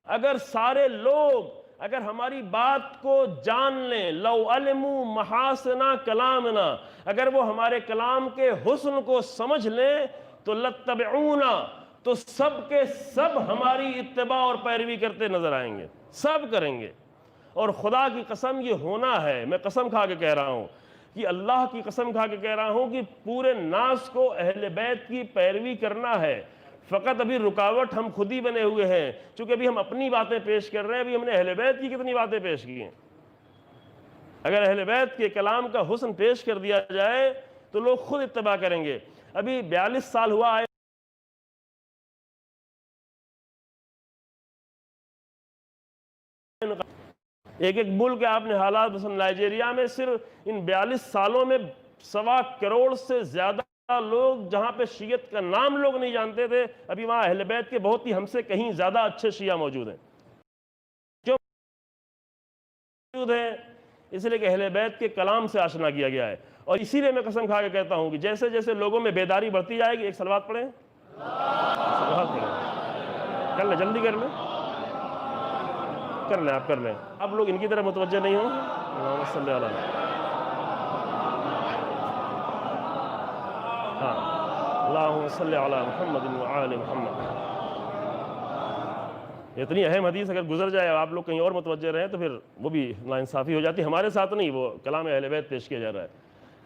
اگر سارے لوگ اگر ہماری بات کو جان لیں، لو علموا محاسن کلامنا، اگر وہ ہمارے کلام کے حسن کو سمجھ لیں تو لتبعونا، تو سب کے سب ہماری اتباع اور پیروی کرتے نظر آئیں گے، سب کریں گے۔ اور خدا کی قسم یہ ہونا ہے، میں قسم کھا کے کہہ رہا ہوں کہ اللہ کی قسم کھا کے کہہ رہا ہوں کہ پورے ناس کو اہل بیت کی پیروی کرنا ہے۔ فقط ابھی رکاوٹ ہم خود ہی بنے ہوئے ہیں، چونکہ ابھی ہم اپنی باتیں پیش کر رہے ہیں، ابھی ہم نے اہل بیت کی کتنی باتیں پیش کی ہیں۔ اگر اہل بیت کے کلام کا حسن پیش کر دیا جائے تو لوگ خود اتباع کریں گے۔ ابھی 42 سال ہوا ہے ایک ایک ملک آپ نے حالات، مثلا نائجیریا میں صرف ان 42 سالوں میں 1.25 کروڑ سے زیادہ لوگ، جہاں پہ شیعت کا نام لوگ نہیں جانتے تھے، ابھی وہاں اہل بیت کے بہت ہی ہم سے کہیں زیادہ اچھے شیعہ موجود ہیں۔ کیوں موجود ہیں؟ اس لیے کہ اہل بیت کے کلام سے آشنا کیا گیا ہے۔ اور اسی لیے میں قسم کھا کے کہتا ہوں کہ جیسے جیسے لوگوں میں بیداری بڑھتی جائے گی، ایک صلوات پڑھیں، صلوات پڑھیں، کر لیں، جلدی کر لیں، کر لیں، آپ کر لیں۔ اب لوگ ان کی طرف متوجہ نہیں ہوں۔ اللہم صلی علی اللہم صلی علی محمد وآل محمد۔ اتنی اہم حدیث اگر گزر جائے اور آپ لوگ کہیں اور متوجہ رہیں تو پھر وہ بھی ناانصافی ہو جاتی ہے۔ ہمارے ساتھ نہیں، وہ کلام اہل بیت پیش کیا جا رہا ہے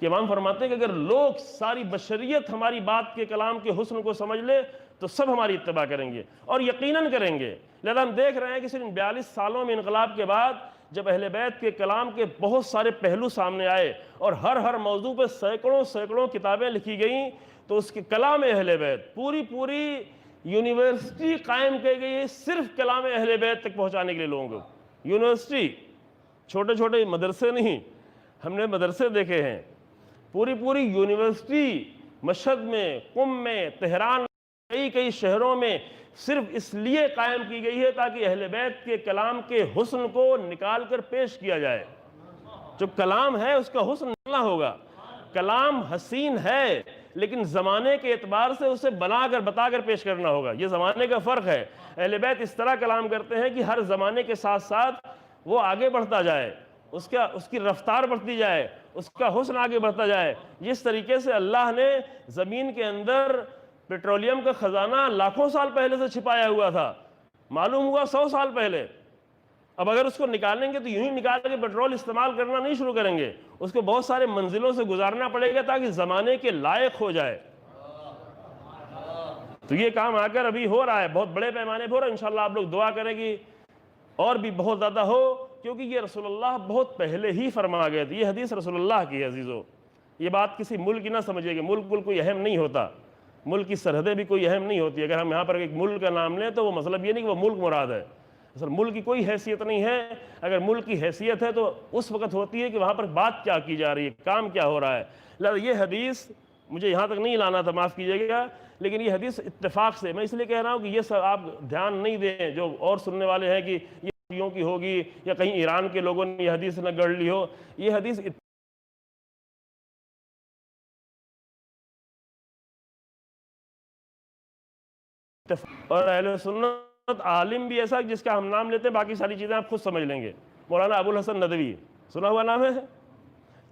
کہ امام فرماتے ہیں کہ اگر لوگ، ساری بشریت ہماری بات کے کلام کے حسن کو سمجھ لے تو سب ہماری اتباع کریں گے، اور یقیناً کریں گے۔ لہذا ہم دیکھ رہے ہیں کہ صرف 42 سالوں میں انقلاب کے بعد جب اہل بیت کے کلام کے بہت سارے پہلو سامنے آئے اور ہر موضوع پہ سینکڑوں کتابیں لکھی گئیں، تو اس کے کلام اہل بیت پوری یونیورسٹی قائم کی گئی ہے صرف کلام اہل بیت تک پہنچانے کے لیے لوگوں کو۔ یونیورسٹی، چھوٹے مدرسے نہیں، ہم نے مدرسے دیکھے ہیں، پوری یونیورسٹی مشہد میں، قم میں، تہران، کئی شہروں میں صرف اس لیے قائم کی گئی ہے تاکہ اہل بیت کے کلام کے حسن کو نکال کر پیش کیا جائے۔ جو کلام ہے اس کا حسن نکلنا ہوگا۔ کلام حسین ہے لیکن زمانے کے اعتبار سے اسے بتا کر پیش کرنا ہوگا، یہ زمانے کا فرق ہے۔ اہل بیت اس طرح کلام کرتے ہیں کہ ہر زمانے کے ساتھ ساتھ وہ آگے بڑھتا جائے، اس کی رفتار بڑھتی جائے، اس کا حسن آگے بڑھتا جائے۔ جس طریقے سے اللہ نے زمین کے اندر پیٹرولیم کا خزانہ لاکھوں سال پہلے سے چھپایا ہوا تھا، معلوم ہوا 100 سال پہلے، اب اگر اس کو نکالیں گے تو یوں ہی نکال کے پیٹرول استعمال کرنا نہیں شروع کریں گے، اس کو بہت سارے منزلوں سے گزارنا پڑے گا تاکہ زمانے کے لائق ہو جائے۔ تو یہ کام آ کر ابھی ہو رہا ہے، بہت بڑے پیمانے پہ ہو رہا ہے۔ انشاءاللہ آپ لوگ دعا کریں گی اور بھی بہت زیادہ ہو، کیونکہ یہ رسول اللہ بہت پہلے ہی فرما گئے تھے۔ یہ حدیث رسول اللہ کی ہے عزیزو، یہ بات کسی ملک کی نہ سمجھے گی، ملک کوئی اہم نہیں ہوتا، ملک کی سرحدیں بھی کوئی اہم نہیں ہوتی۔ اگر ہم یہاں پر ایک ملک کا نام لیں تو وہ مطلب یہ نہیں کہ وہ ملک مراد ہے، اصل ملک کی کوئی حیثیت نہیں ہے۔ اگر ملک کی حیثیت ہے تو اس وقت ہوتی ہے کہ وہاں پر بات کیا کی جا رہی ہے، کام کیا ہو رہا ہے۔ لہذا یہ حدیث مجھے یہاں تک نہیں لانا تھا، معاف کیجیے گا، لیکن یہ حدیث اتفاق سے، میں اس لیے کہہ رہا ہوں کہ یہ سب آپ دھیان نہیں دیں جو اور سننے والے ہیں کہ یہ شیعوں کی ہوگی یا کہیں ایران کے لوگوں نے یہ حدیث نہ گڑھ لی ہو۔ یہ حدیث اور اہل سنت عالم بھی ایسا جس کا ہم نام لیتے ہیں، باقی ساری چیزیں آپ خود سمجھ لیں گے، مولانا ابو الحسن ندوی، سنا ہوا نام ہے؟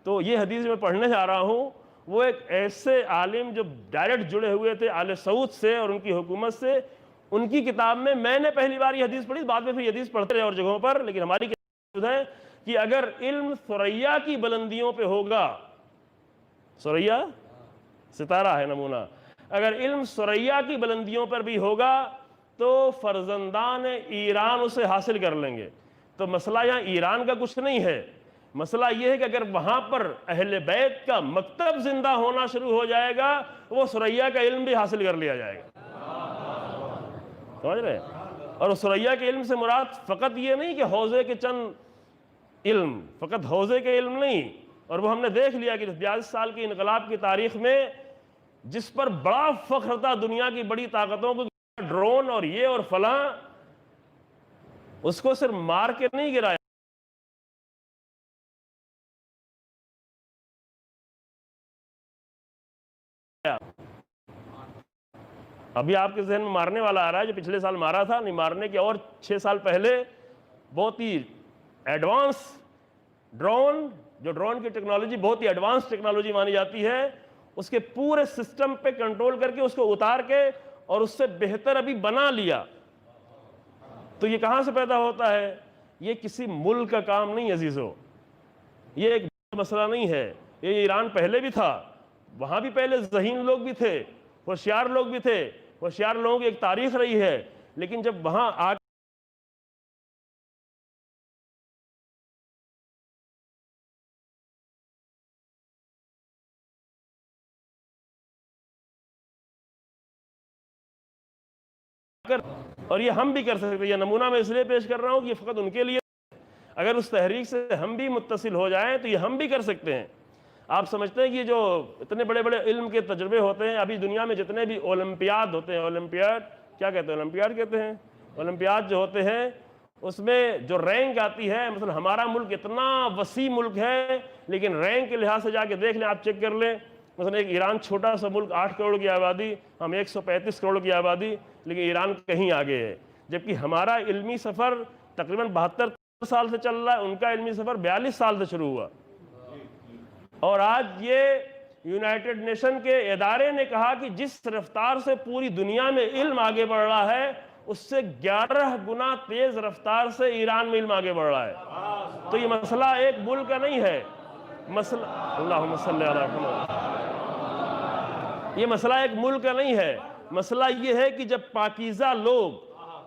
تو یہ حدیث میں پڑھنے جا رہا ہوں، وہ ایک ایسے عالم جو ڈائریکٹ جڑے ہوئے تھے آل سعود سے اور ان کی حکومت سے، ان کی کتاب میں نے پہلی بار یہ حدیث پڑھی، بعد میں پھر یہ حدیث پڑھتے رہے اور جگہوں پر، لیکن ہماری کتاب ہے کہ اگر علم ثریا کی بلندیوں پہ ہوگا، ثریا ستارہ ہے نمونہ، اگر علم ثریا کی بلندیوں پر بھی ہوگا تو فرزندان ایران اسے حاصل کر لیں گے۔ تو مسئلہ یہاں ایران کا کچھ نہیں ہے، مسئلہ یہ ہے کہ اگر وہاں پر اہل بیت کا مکتب زندہ ہونا شروع ہو جائے گا، وہ ثریا کا علم بھی حاصل کر لیا جائے گا، سمجھ رہے ہیں؟ اور ثریا کے علم سے مراد فقط یہ نہیں کہ حوزے کے چند علم، فقط حوزے کے علم نہیں، اور وہ ہم نے دیکھ لیا کہ 42 سال کی انقلاب کی تاریخ میں جس پر بڑا فخر تھا دنیا کی بڑی طاقتوں کو، ڈرون اور یہ اور فلاں، اس کو صرف مار کے نہیں گرایا، ابھی آپ کے ذہن میں مارنے والا آ رہا ہے جو پچھلے سال مارا تھا، نہیں مارنے کے اور 6 سال پہلے بہت ہی ایڈوانس ڈرون، جو ڈرون کی ٹیکنالوجی بہت ہی ایڈوانس ٹیکنالوجی مانی جاتی ہے، اس کے پورے سسٹم پہ کنٹرول کر کے اس کو اتار کے اور اس سے بہتر ابھی بنا لیا. تو یہ کہاں سے پیدا ہوتا ہے؟ یہ کسی ملک کا کام نہیں عزیزو، یہ ایک مسئلہ نہیں ہے. یہ ایران پہلے بھی تھا، وہاں بھی پہلے ذہین لوگ بھی تھے، ہوشیار لوگ بھی تھے، ہوشیار لوگوں کی ایک تاریخ رہی ہے. لیکن جب وہاں آ کر، اور یہ ہم بھی کر سکتے ہیں. یہ نمونہ میں اس لیے پیش کر رہا ہوں کہ یہ فقط ان کے لیے، اگر اس تحریک سے ہم بھی متصل ہو جائیں تو یہ ہم بھی کر سکتے ہیں. آپ سمجھتے ہیں کہ جو اتنے بڑے بڑے علم کے تجربے ہوتے ہیں، ابھی دنیا میں جتنے بھی اولمپیاد ہوتے ہیں، اولمپیاد کیا کہتے ہیں؟ اولمپیاد کہتے ہیں. اولمپیاد جو ہوتے ہیں اس میں جو رینک آتی ہے، مثلا ہمارا ملک اتنا وسیع ملک ہے لیکن رینک کے لحاظ سے جا کے دیکھ لیں، آپ چیک کر لیں. مثلا ایک ایران چھوٹا سا ملک، 8 کروڑ کی آبادی، ہم 135 کروڑ کی آبادی، لیکن ایران کہیں آگے ہے. جبکہ ہمارا علمی سفر تقریباً 72 سال سے چل رہا ہے، ان کا علمی سفر 42 سال سے شروع ہوا. اور آج یہ یونائٹڈ نیشن کے ادارے نے کہا کہ جس رفتار سے پوری دنیا میں علم آگے بڑھ رہا ہے، اس سے 11 گنا تیز رفتار سے ایران میں علم آگے بڑھ رہا ہے. تو یہ مسئلہ ایک ملک کا نہیں ہے، مسئلہ اللہم صلی علی محمد، یہ مسئلہ ایک ملک کا نہیں ہے. مسئلہ یہ ہے کہ جب پاکیزہ لوگ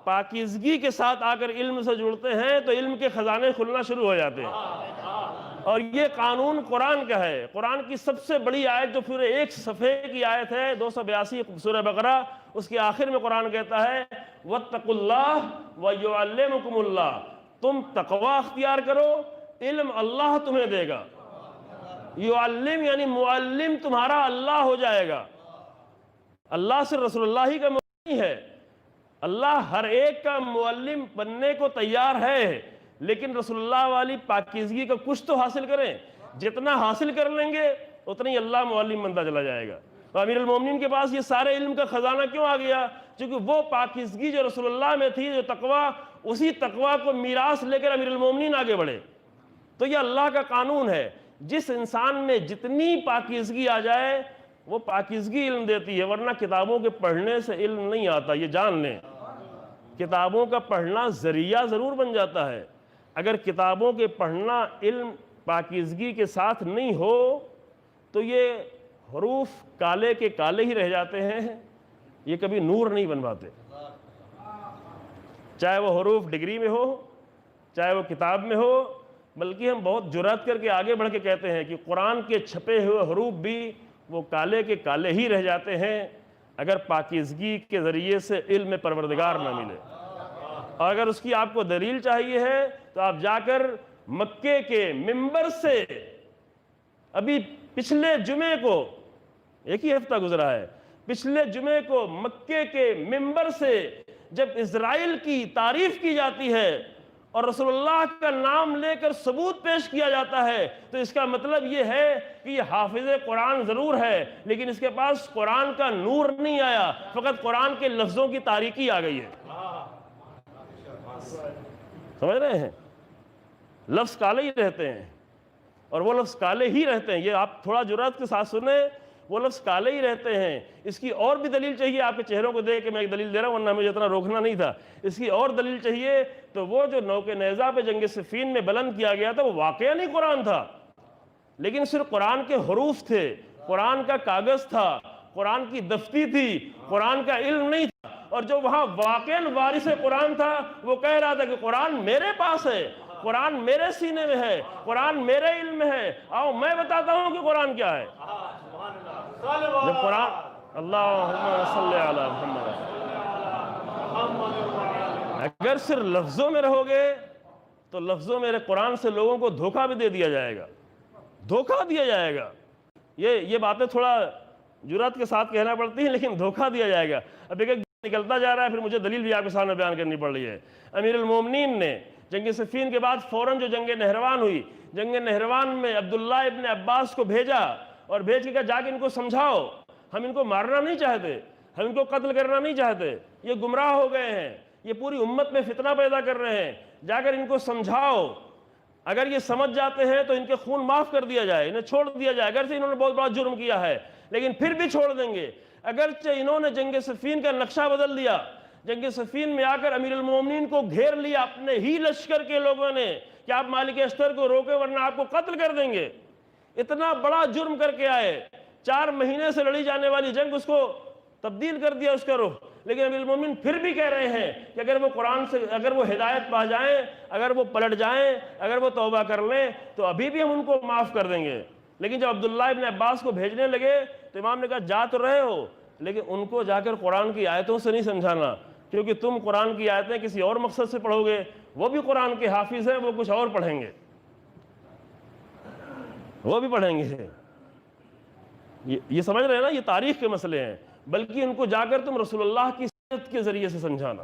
پاکیزگی کے ساتھ آ کر علم سے جڑتے ہیں تو علم کے خزانے کھلنا شروع ہو جاتے ہیں. اور یہ قانون قرآن کا ہے. قرآن کی سب سے بڑی آیت جو پورے ایک صفحے کی آیت ہے، 282 سورہ بقرہ، اس کے آخر میں قرآن کہتا ہے وَاتَّقُوا اللَّهَ وَيُعَلِّمُكُمُ اللَّهُ، تم تقوی اختیار کرو، علم اللہ تمہیں دے گا. یعلم یعنی معلم تمہارا اللہ ہو جائے گا. اللہ صرف رسول اللہ ہی کا معلم نہیں ہے، اللہ ہر ایک کا معلم بننے کو تیار ہے، لیکن رسول اللہ والی پاکیزگی کا کچھ تو حاصل کریں. جتنا حاصل کر لیں گے اتنا ہی اللہ معلم بنتا چلا جائے گا. تو امیر المومنین کے پاس یہ سارے علم کا خزانہ کیوں آ گیا؟ چونکہ وہ پاکیزگی جو رسول اللہ میں تھی، جو تقوی، اسی تقوی کو میراث لے کر امیر المومنین آگے بڑھے. تو یہ اللہ کا قانون ہے، جس انسان میں جتنی پاکیزگی آ جائے وہ پاکیزگی علم دیتی ہے. ورنہ کتابوں کے پڑھنے سے علم نہیں آتا، یہ جان لیں. کتابوں کا پڑھنا ذریعہ ضرور بن جاتا ہے. اگر کتابوں کے پڑھنا علم پاکیزگی کے ساتھ نہیں ہو تو یہ حروف کالے کے کالے ہی رہ جاتے ہیں، یہ کبھی نور نہیں بن پاتے. چاہے وہ حروف ڈگری میں ہو، چاہے وہ کتاب میں ہو. بلکہ ہم بہت جرأت کر کے آگے بڑھ کے کہتے ہیں کہ قرآن کے چھپے ہوئے حروف بھی وہ کالے کے کالے ہی رہ جاتے ہیں اگر پاکیزگی کے ذریعے سے علم پروردگار نہ ملے. اور اگر اس کی آپ کو دلیل چاہیے ہے تو آپ جا کر مکے کے منبر سے، ابھی پچھلے جمعے کو، ایک ہی ہفتہ گزرا ہے، پچھلے جمعے کو مکے کے منبر سے جب اسرائیل کی تعریف کی جاتی ہے اور رسول اللہ کا نام لے کر ثبوت پیش کیا جاتا ہے، تو اس کا مطلب یہ ہے کہ یہ حافظ قرآن ضرور ہے لیکن اس کے پاس قرآن کا نور نہیں آیا، فقط قرآن کے لفظوں کی تاریکی آ گئی ہے. سمجھ رہے ہیں؟ لفظ کالے ہی رہتے ہیں، اور وہ لفظ کالے ہی رہتے ہیں. یہ آپ تھوڑا جرأت کے ساتھ سنیں، وہ لفظ کالے ہی رہتے ہیں. اس کی اور بھی دلیل چاہیے؟ آپ کے چہروں کو دیکھ کے میں ایک دلیل دے رہا ہوں، ورنہ مجھے اتنا روکنا نہیں تھا. اس کی اور دلیل چاہیے تو وہ جو نوک نیزہ پہ جنگ صفین میں بلند کیا گیا تھا وہ واقعہ نہیں قرآن تھا، لیکن صرف قرآن کے حروف تھے، قرآن کا کاغذ تھا، قرآن کی دفتی تھی، قرآن کا علم نہیں تھا. اور جو وہاں واقعاً وارث قرآن تھا وہ کہہ رہا تھا کہ قرآن میرے پاس ہے، قرآن میرے سینے میں ہے، قرآن میرے علم میں ہے، آؤ میں بتاتا ہوں کہ قرآن کیا ہے. جب قرآن، اللہم صلی علی محمد، اگر صرف لفظوں میں رہو گے تو لفظوں میں قرآن سے لوگوں کو دھوکہ بھی دے دیا جائے گا، دھوکہ دیا جائے گا. یہ باتیں تھوڑا جرأت کے ساتھ کہنا پڑتی ہیں لیکن دھوکہ دیا جائے گا. اب ایک نکلتا جا رہا ہے، پھر مجھے دلیل بھی آپ کے سامنے بیان کرنی پڑ رہی ہے. امیر المومنین نے جنگ صفین کے بعد فوراً جو جنگ نہروان ہوئی، جنگ نہروان میں عبداللہ ابن عباس کو بھیجا اور بھیج کے کہا جا کے ان کو سمجھاؤ، ہم ان کو مارنا نہیں چاہتے، ہم ان کو قتل کرنا نہیں چاہتے، یہ گمراہ ہو گئے ہیں، یہ پوری امت میں فتنہ پیدا کر رہے ہیں. جا کر ان کو سمجھاؤ، اگر یہ سمجھ جاتے ہیں تو ان کے خون معاف کر دیا جائے، انہیں چھوڑ دیا جائے، اگرچہ انہوں نے بہت بڑا جرم کیا ہے لیکن پھر بھی چھوڑ دیں گے۔ اگرچہ انہوں نے جنگ صفین کا نقشہ بدل دیا، جنگ صفین میں آ کر امیر المومنین کو گھیر لیا اپنے ہی لشکر کے لوگوں نے کہ آپ مالک اشتر کو روکے ورنہ آپ کو قتل کر دیں گے، اتنا بڑا جرم کر کے آئے، 4 مہینے سے لڑی جانے والی جنگ اس کو تبدیل کر دیا اس کا رخ، لیکن امیر المومنین پھر بھی کہہ رہے ہیں کہ اگر وہ قرآن سے، اگر وہ ہدایت پا جائیں، اگر وہ پلٹ جائیں، اگر وہ توبہ کر لیں تو ابھی بھی ہم ان کو معاف کر دیں گے۔ لیکن جب عبداللہ ابن عباس کو بھیجنے لگے تو امام نے کہا جا تو رہے ہو لیکن ان کو جا کر قرآن کی آیتوں سے نہیں سمجھانا، کیونکہ تم قرآن کی آیتیں کسی اور مقصد سے پڑھو گے، وہ بھی قرآن کے حافظ ہیں، وہ کچھ اور پڑھیں گے، وہ بھی پڑھیں گے۔ یہ سمجھ رہے ہیں نا، یہ تاریخ کے مسئلے ہیں، بلکہ ان کو جا کر تم رسول اللہ کی سیرت کے ذریعے سے سمجھانا،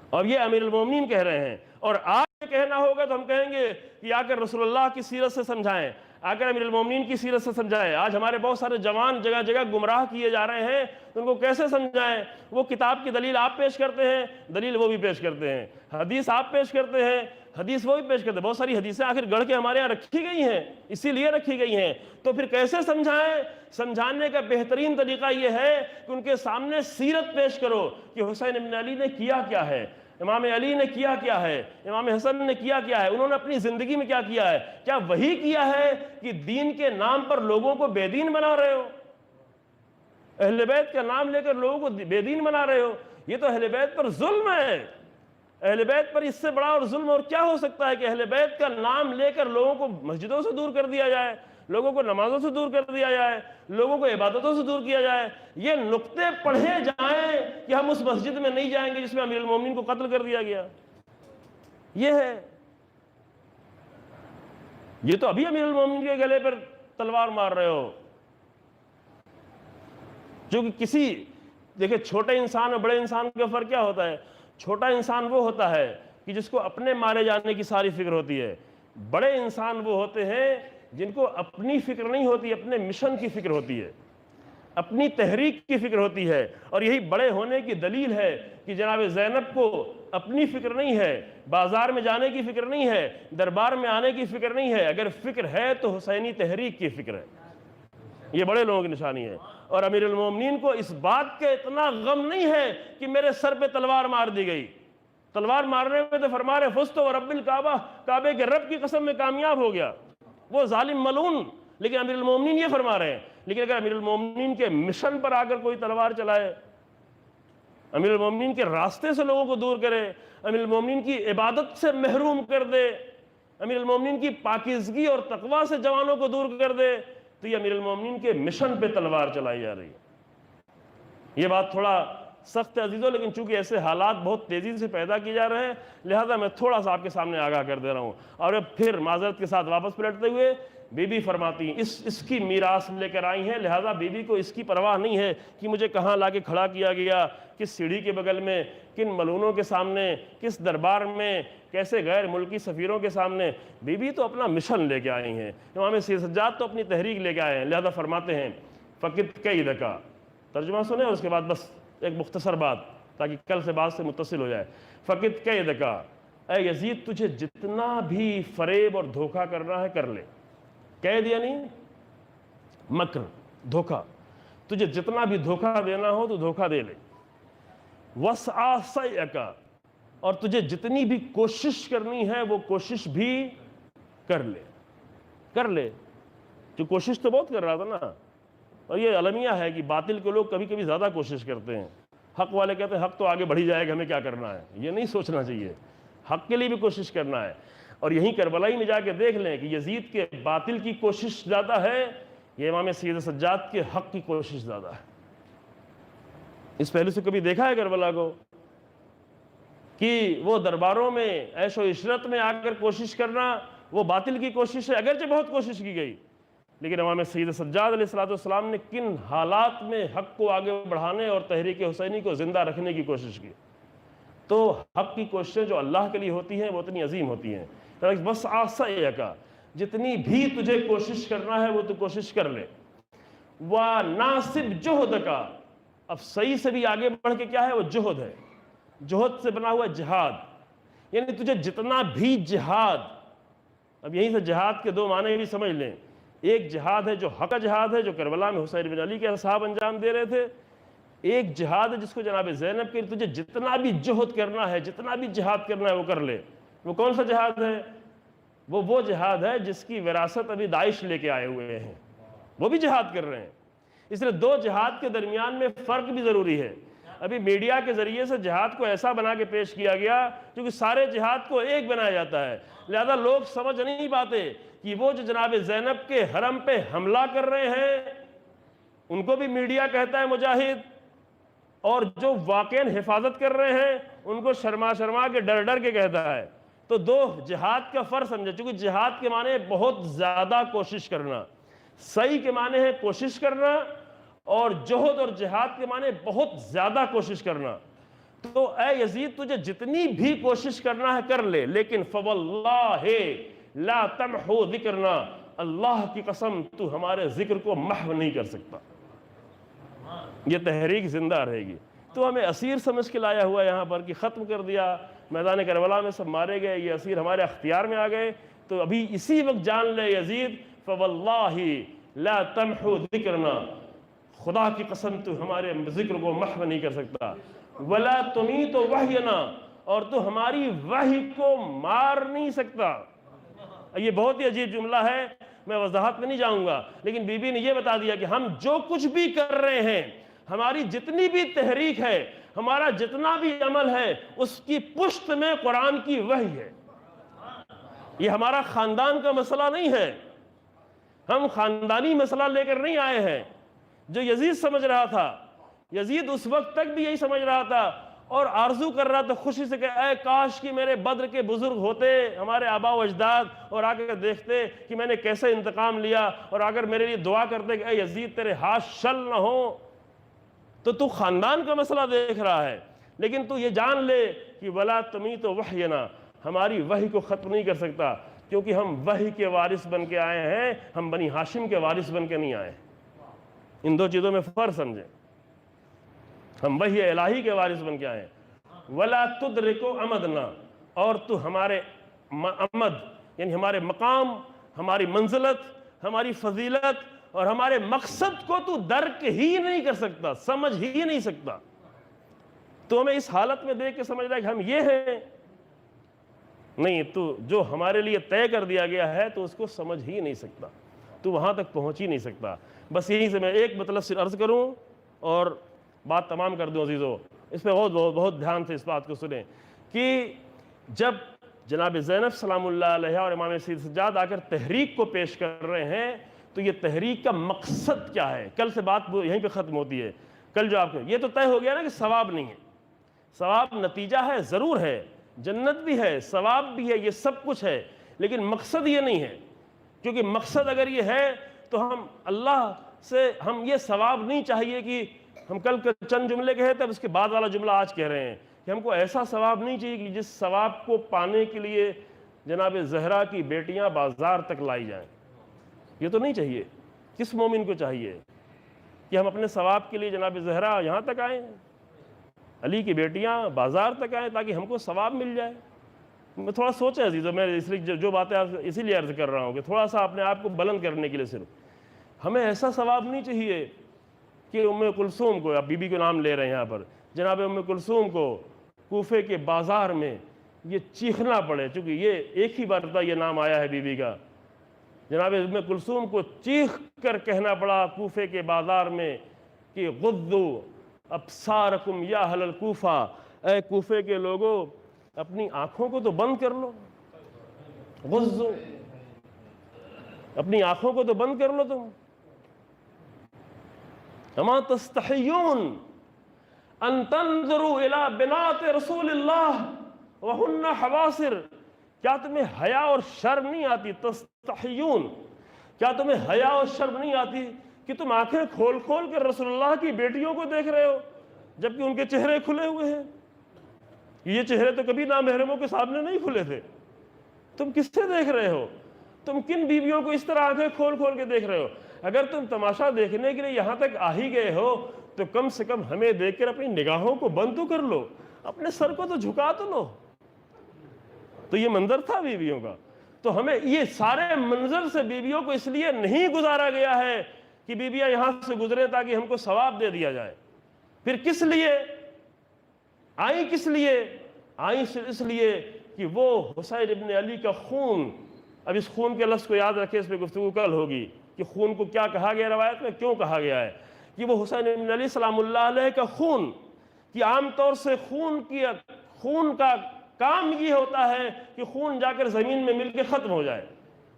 اور یہ امیر المومنین کہہ رہے ہیں۔ اور آج کہنا ہوگا تو ہم کہیں گے کہ آ کر رسول اللہ کی سیرت سے سمجھائیں، آ کر امیر المومنین کی سیرت سے سمجھائیں۔ آج ہمارے بہت سارے جوان جگہ جگہ گمراہ کیے جا رہے ہیں، ان کو کیسے سمجھائیں؟ وہ کتاب کی دلیل آپ پیش کرتے ہیں، دلیل وہ بھی پیش کرتے ہیں، حدیث آپ پیش کرتے ہیں، حدیث وہ بھی پیش کرتے ہیں۔ بہت ساری حدیثیں آخر گڑھ کے ہمارے یہاں رکھی گئی ہیں، اسی لیے رکھی گئی ہیں، تو پھر کیسے سمجھائیں؟ سمجھانے کا بہترین طریقہ یہ ہے کہ ان کے سامنے سیرت پیش کرو کہ حسین ابن علی نے کیا کیا ہے، امام علی نے کیا کیا ہے، امام حسن نے کیا کیا ہے، انہوں نے اپنی زندگی میں کیا کیا ہے۔ کیا وہی کیا ہے کہ دین کے نام پر لوگوں کو بے دین بنا رہے ہو؟ اہل بیت کا نام لے کر لوگوں کو بے دین بنا رہے ہو، یہ تو اہل بیت پر ظلم ہے۔ اہل بیت پر اس سے بڑا اور ظلم اور کیا ہو سکتا ہے کہ اہل بیت کا نام لے کر لوگوں کو مسجدوں سے دور کر دیا جائے، لوگوں کو نمازوں سے دور کر دیا جائے، لوگوں کو عبادتوں سے دور کیا جائے، یہ نقطے پڑھے جائیں کہ ہم اس مسجد میں نہیں جائیں گے جس میں امیر المومنین کو قتل کر دیا گیا۔ یہ ہے، یہ تو ابھی امیر المومنین کے گلے پر تلوار مار رہے ہو۔ جو کہ دیکھیں چھوٹے انسان اور بڑے انسان کا فرق کیا ہوتا ہے؟ چھوٹا انسان وہ ہوتا ہے کہ جس کو اپنے مارے جانے کی ساری فکر ہوتی ہے، بڑے انسان وہ ہوتے ہیں جن کو اپنی فکر نہیں ہوتی، اپنے مشن کی فکر ہوتی ہے، اپنی تحریک کی فکر ہوتی ہے۔ اور یہی بڑے ہونے کی دلیل ہے کہ جناب زینب کو اپنی فکر نہیں ہے، بازار میں جانے کی فکر نہیں ہے، دربار میں آنے کی فکر نہیں ہے، اگر فکر ہے تو حسینی تحریک کی فکر ہے۔ یہ بڑے لوگوں کی نشانی ہے۔ اور امیر المومنین کو اس بات کا اتنا غم نہیں ہے کہ میرے سر پہ تلوار مار دی گئی، تلوار مارنے میں تو فرما رہے فزت و رب الکعبہ، کعبے کے رب کی قسم میں کامیاب ہو گیا، وہ ظالم ملعون، لیکن امیر المومنین یہ فرما رہے ہیں۔ لیکن اگر امیر المومنین کے مشن پر آ کر کوئی تلوار چلائے، امیر المومنین کے راستے سے لوگوں کو دور کرے، امیر المومنین کی عبادت سے محروم کر دے، امیر المومنین کی پاکیزگی اور تقوی سے جوانوں کو دور کر دے، تو یہ امیر المومنین کے مشن پہ تلوار چلائی جا رہی ہے۔ یہ بات تھوڑا سخت ہے عزیزوں، لیکن چونکہ ایسے حالات بہت تیزی سے پیدا کیے جا رہے ہیں لہذا میں تھوڑا سا آپ کے سامنے آگاہ کر دے رہا ہوں۔ اور اب پھر معذرت کے ساتھ واپس پلٹتے ہوئے بی بی فرماتی ہیں اس کی میراث لے کر آئی ہیں، لہذا بی بی کو اس کی پرواہ نہیں ہے کہ مجھے کہاں لا کے کھڑا کیا گیا، کس سیڑھی کے بغل میں، کن ملعونوں کے سامنے، کس دربار میں، کیسے غیر ملکی سفیروں کے سامنے۔ بی بی تو اپنا مشن لے کے آئی ہیں، امام سید سجاد تو اپنی تحریک لے کے آئے ہیں، لہذا فرماتے ہیں فقط کئی دکا، ترجمہ سنیں اور اس کے بعد بس ایک مختصر بات تاکہ کل سے بات سے متصل ہو جائے۔ فقط کئی دکا، اے یزید تجھے جتنا بھی فریب اور دھوکہ کرنا ہے کر لے، قید یعنی مکر، دھوکہ، تجھے جتنا بھی دھوکہ دینا ہو تو دھوکہ دے لے، وسع سعیک، اور تجھے جتنی بھی کوشش کرنی ہے وہ کوشش بھی کر لے۔ جو کوشش تو بہت کر رہا تھا نا، اور یہ المیہ ہے کہ باطل کے لوگ کبھی کبھی زیادہ کوشش کرتے ہیں، حق والے کہتے ہیں حق تو آگے بڑھی جائے گا، ہمیں کیا کرنا ہے، یہ نہیں سوچنا چاہیے، حق کے لیے بھی کوشش کرنا ہے۔ اور یہیں کربلائی میں جا کے دیکھ لیں کہ یزید کے باطل کی کوشش زیادہ ہے، یہ امام سید سجاد کے حق کی کوشش زیادہ ہے۔ اس پہلو سے کبھی دیکھا ہے کربلا کو کہ وہ درباروں میں عیش و عشرت میں آ کر کوشش کرنا وہ باطل کی کوشش ہے، اگرچہ بہت کوشش کی گئی، لیکن امام سید سجاد علیہ السلام نے کن حالات میں حق کو آگے بڑھانے اور تحریک حسینی کو زندہ رکھنے کی کوشش کی۔ تو حق کی کوششیں جو اللہ کے لیے ہوتی ہیں وہ اتنی عظیم ہوتی ہیں۔ بس آسَیَکَ، جتنی بھی تجھے کوشش کرنا ہے وہ تو کوشش کر لے، وَنَاسِبْ جُهْدَكَ، اب صحیح سے بھی آگے بڑھ کے کیا ہے وہ جہد ہے، جہد سے بنا ہوا جہاد، یعنی تجھے جتنا بھی جہاد، اب یہیں سے جہاد کے دو معنی بھی سمجھ لیں، ایک جہاد ہے جو حق کا جہاد ہے جو کربلا میں حسین بن علی کے اصحاب انجام دے رہے تھے، ایک جہاد ہے جس کو جناب زینب کے تجھے جتنا بھی جہد کرنا ہے، جتنا بھی جہاد کرنا ہے وہ کر لے۔ وہ کون سا جہاد ہے؟ وہ جہاد ہے جس کی وراثت ابھی داعش لے کے آئے ہوئے ہیں، وہ بھی جہاد کر رہے ہیں۔ اس لیے دو جہاد کے درمیان میں فرق بھی ضروری ہے۔ ابھی میڈیا کے ذریعے سے جہاد کو ایسا بنا کے پیش کیا گیا کیونکہ سارے جہاد کو ایک بنایا جاتا ہے، لہذا لوگ سمجھ نہیں پاتے کہ وہ جو جناب زینب کے حرم پہ حملہ کر رہے ہیں ان کو بھی میڈیا کہتا ہے مجاہد، اور جو واقعاً حفاظت کر رہے ہیں ان کو شرما شرما کے ڈر ڈر کے کہتا ہے۔ تو دو جہاد کا فرق سمجھے، چونکہ جہاد کے معنی بہت زیادہ کوشش کرنا، صحیح کے معنی ہے کوشش کرنا، اور جہد اور جہاد کے معنی بہت زیادہ کوشش کرنا۔ تو اے یزید تجھے جتنی بھی کوشش کرنا ہے کر لے، لیکن فواللہ لا تمحو ذکرنا، اللہ کی قسم تو ہمارے ذکر کو محو نہیں کر سکتا۔ یہ تحریک زندہ رہے گی۔ تو ہمیں اسیر سمجھ کے لایا ہوا یہاں پر کہ ختم کر دیا، میدان کربلا میں سب مارے گئے، یہ اسیر ہمارے اختیار میں آ گئے، تو ابھی اسی وقت جان لے یزید فواللہ لا تمحو ذکرنا، خدا کی قسم تو ہمارے ذکر کو محو نہیں کر سکتا، ولا تمیت وحینا، اور تو ہماری وحی کو مار نہیں سکتا۔ یہ بہت ہی عجیب جملہ ہے، میں وضاحت میں نہیں جاؤں گا، لیکن بی بی نے یہ بتا دیا کہ ہم جو کچھ بھی کر رہے ہیں، ہماری جتنی بھی تحریک ہے، ہمارا جتنا بھی عمل ہے، اس کی پشت میں قرآن کی وحی ہے۔ یہ ہمارا خاندان کا مسئلہ نہیں ہے، ہم خاندانی مسئلہ لے کر نہیں آئے ہیں۔ جو یزید سمجھ رہا تھا، یزید اس وقت تک بھی یہی سمجھ رہا تھا اور آرزو کر رہا تھا خوشی سے کہ اے کاش کہ میرے بدر کے بزرگ ہوتے، ہمارے آبا و اجداد، اور آ کر دیکھتے کہ میں نے کیسے انتقام لیا، اور اگر میرے لیے دعا کرتے کہ اے یزید تیرے ہاتھ شل نہ ہو۔ تو خاندان کا مسئلہ دیکھ رہا ہے، لیکن تو یہ جان لے کہ ولا تمیت وحینا، ہماری وحی کو ختم نہیں کر سکتا، کیونکہ ہم وحی کے وارث بن کے آئے ہیں، ہم بنی ہاشم کے وارث بن کے نہیں آئے۔ ان دو چیزوں میں فرق سمجھیں، ہم وحی الہی کے وارث بن کے آئے ہیں۔ ولا تدرکو امدنا، اور تو ہمارے امد یعنی ہمارے مقام، ہماری منزلت، ہماری فضیلت اور ہمارے مقصد کو تو درک ہی نہیں کر سکتا، سمجھ ہی نہیں سکتا۔ تو ہمیں اس حالت میں دیکھ کے سمجھ رہا ہے کہ ہم یہ ہیں، نہیں، تو جو ہمارے لیے طے کر دیا گیا ہے تو اس کو سمجھ ہی نہیں سکتا، تو وہاں تک پہنچ ہی نہیں سکتا۔ بس یہیں سے میں ایک مطلب صرف عرض کروں اور بات تمام کر دوں عزیزو، اس پہ بہت دھیان سے اس بات کو سنیں کہ جب جناب زینب سلام اللہ علیہ اور امام سید سجاد آ کر تحریک کو پیش کر رہے ہیں تو یہ تحریک کا مقصد کیا ہے؟ کل سے بات یہیں پہ ختم ہوتی ہے۔ کل جو آپ کو یہ تو طے ہو گیا نا کہ ثواب نہیں ہے، ثواب نتیجہ ہے، ضرور ہے، جنت بھی ہے، ثواب بھی ہے، یہ سب کچھ ہے، لیکن مقصد یہ نہیں ہے، کیونکہ مقصد اگر یہ ہے تو ہم اللہ سے ہم یہ ثواب نہیں چاہیے کہ ہم کل چند جملے کہے تھے، اب اس کے بعد والا جملہ آج کہہ رہے ہیں کہ ہم کو ایسا ثواب نہیں چاہیے کہ جس ثواب کو پانے کے لیے جناب زہرا کی بیٹیاں بازار تک لائی جائیں، یہ تو نہیں چاہیے۔ کس مومن کو چاہیے کہ ہم اپنے ثواب کے لیے جناب زہرا یہاں تک آئیں، علی کی بیٹیاں بازار تک آئیں تاکہ ہم کو ثواب مل جائے؟ میں تھوڑا سوچیں عزیزو، میں اس لیے جو باتیں اسی لیے عرض کر رہا ہوں کہ تھوڑا سا اپنے آپ کو بلند کرنے کے لیے، صرف ہمیں ایسا ثواب نہیں چاہیے کہ ام کلثوم کو، آپ بی بی کو نام لے رہے ہیں یہاں پر، جناب ام کلثوم کو کوفے کے بازار میں یہ چیخنا پڑے، چونکہ یہ ایک ہی بار تھا یہ نام آیا ہے بی بی کا، جناب ام کلثوم کو چیخ کر کہنا پڑا کوفے کے بازار میں کہ غضوا ابصارکم یا اہل الکوفہ، اے کوفے کے لوگوں اپنی آنکھوں کو تو بند کر لو، غضوا، اپنی آنکھوں کو تو بند کر لو تم، اما تستحیون ان تنظروا الى بنات رسول اللہ وہن حواسر، کیا تمہیں حیا اور شرم نہیں آتی؟ تستحیون، کیا تمہیں حیا اور شرم نہیں آتی کہ تم آنکھیں کھول کھول کر رسول اللہ کی بیٹیوں کو دیکھ رہے ہو جبکہ ان کے چہرے کھلے ہوئے ہیں؟ یہ چہرے تو کبھی نامحرموں کے سامنے نہیں کھلے تھے، تم کس سے دیکھ رہے ہو؟ تم کن بیویوں کو اس طرح آنکھیں کھول کھول کے دیکھ رہے ہو؟ اگر تم تماشا دیکھنے کے لیے یہاں تک آ ہی گئے ہو تو کم سے کم ہمیں دیکھ کر اپنی نگاہوں کو بند تو کر لو، اپنے سر کو تو جھکا تو لو۔ تو یہ منظر تھا بیویوں کا. تو ہمیں یہ سارے منظر سے بیویوں کو اس لیے نہیں گزارا گیا ہے کہ بیویاں یہاں سے گزرے تاکہ ہم کو ثواب دے دیا جائے. پھر کس لیے آئیں؟ کس لیے آئیں؟ اس لیے کہ وہ حسین ابن علی کا خون. اب اس خون کے لفظ کو یاد رکھے، اس پہ گفتگو کل ہوگی کہ خون کو کیا کہا گیا روایت میں، کیوں کہا گیا ہے. کہ وہ حسین ابن علی سلام اللہ علیہ کا خون، کہ عام طور سے خون کا کام یہ ہوتا ہے کہ خون جا کر زمین میں مل کے ختم ہو جائے.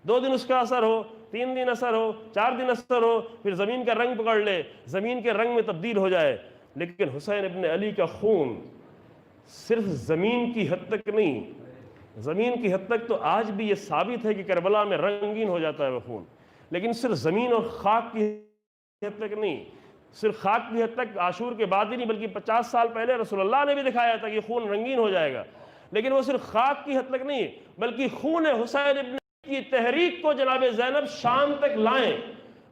2 دن اس کا اثر ہو، 3 دن اثر ہو، 4 دن اثر ہو، پھر زمین کا رنگ پکڑ لے، زمین کے رنگ میں تبدیل ہو جائے. لیکن حسین ابن علی کا خون صرف زمین کی حد تک نہیں، زمین کی حد تک تو آج بھی یہ ثابت ہے کہ کربلا میں رنگین ہو جاتا ہے وہ خون، لیکن صرف زمین اور خاک کی حد تک نہیں، صرف خاک کی حد تک عاشور کے بعد ہی نہیں بلکہ 50 سال پہلے رسول اللہ نے بھی دکھایا تھا کہ خون رنگین ہو جائے گا. لیکن وہ صرف خاک کی حد تک نہیں بلکہ خون حسین ابن کی تحریک کو جناب زینب شام تک لائیں،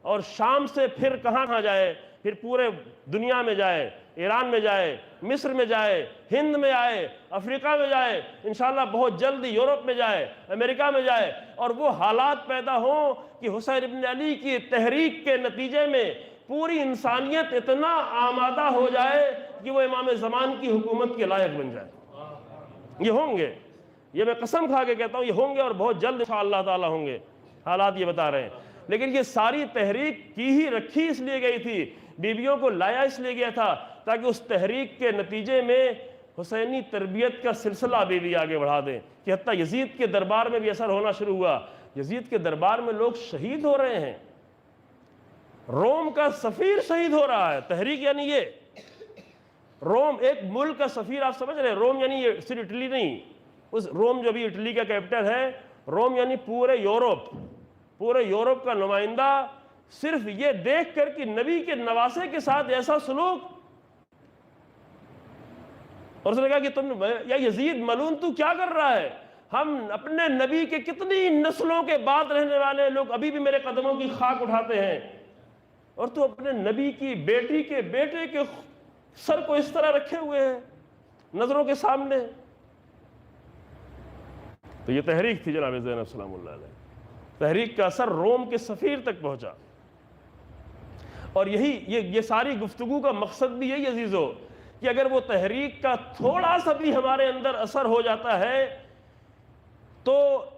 اور شام سے پھر کہاں جائے، پھر پورے دنیا میں جائے، ایران میں جائے، مصر میں جائے، ہند میں آئے، افریقہ میں جائے، انشاءاللہ بہت جلد یورپ میں جائے، امریکہ میں جائے، اور وہ حالات پیدا ہوں کہ حسین ابن علی کی تحریک کے نتیجے میں پوری انسانیت اتنا آمادہ ہو جائے کہ وہ امام زمان کی حکومت کے لائق بن جائے. یہ ہوں گے، یہ میں قسم کھا کے کہتا ہوں، یہ ہوں گے اور بہت جلد انشاءاللہ تعالی ہوں گے. حالات یہ بتا رہے ہیں. لیکن یہ ساری تحریک کی ہی رکھی اس لیے گئی تھی، بیویوں کو لایا اس لیے گیا تھا تاکہ اس تحریک کے نتیجے میں حسینی تربیت کا سلسلہ بیوی آگے بڑھا دیں. کہ حتیٰ یزید کے دربار میں بھی اثر ہونا شروع ہوا. یزید کے دربار میں لوگ شہید ہو رہے ہیں، روم کا سفیر شہید ہو رہا ہے. تحریک یعنی یہ روم ایک ملک کا سفیر، آپ سمجھ رہے ہیں، روم یعنی یہ صرف اٹلی نہیں، اس روم جو بھی اٹلی کا کیپٹل ہے، روم یعنی پورے یورپ کا نمائندہ، صرف یہ دیکھ کر کہ نبی کے نواسے کے ساتھ ایسا سلوک. اور اس نے کہا کہ تم یا یزید ملعون تو کیا کر رہا ہے؟ ہم اپنے نبی کے کتنی نسلوں کے بعد رہنے والے لوگ ابھی بھی میرے قدموں کی خاک اٹھاتے ہیں، اور تو اپنے نبی کی بیٹی کے بیٹے کے سر کو اس طرح رکھے ہوئے ہیں نظروں کے سامنے. تو یہ تحریک تھی جناب زینب سلام اللہ علیہ. تحریک کا اثر روم کے سفیر تک پہنچا. اور یہ ساری گفتگو کا مقصد بھی یہی عزیزو کہ اگر وہ تحریک کا تھوڑا سا بھی ہمارے اندر اثر ہو جاتا ہے تو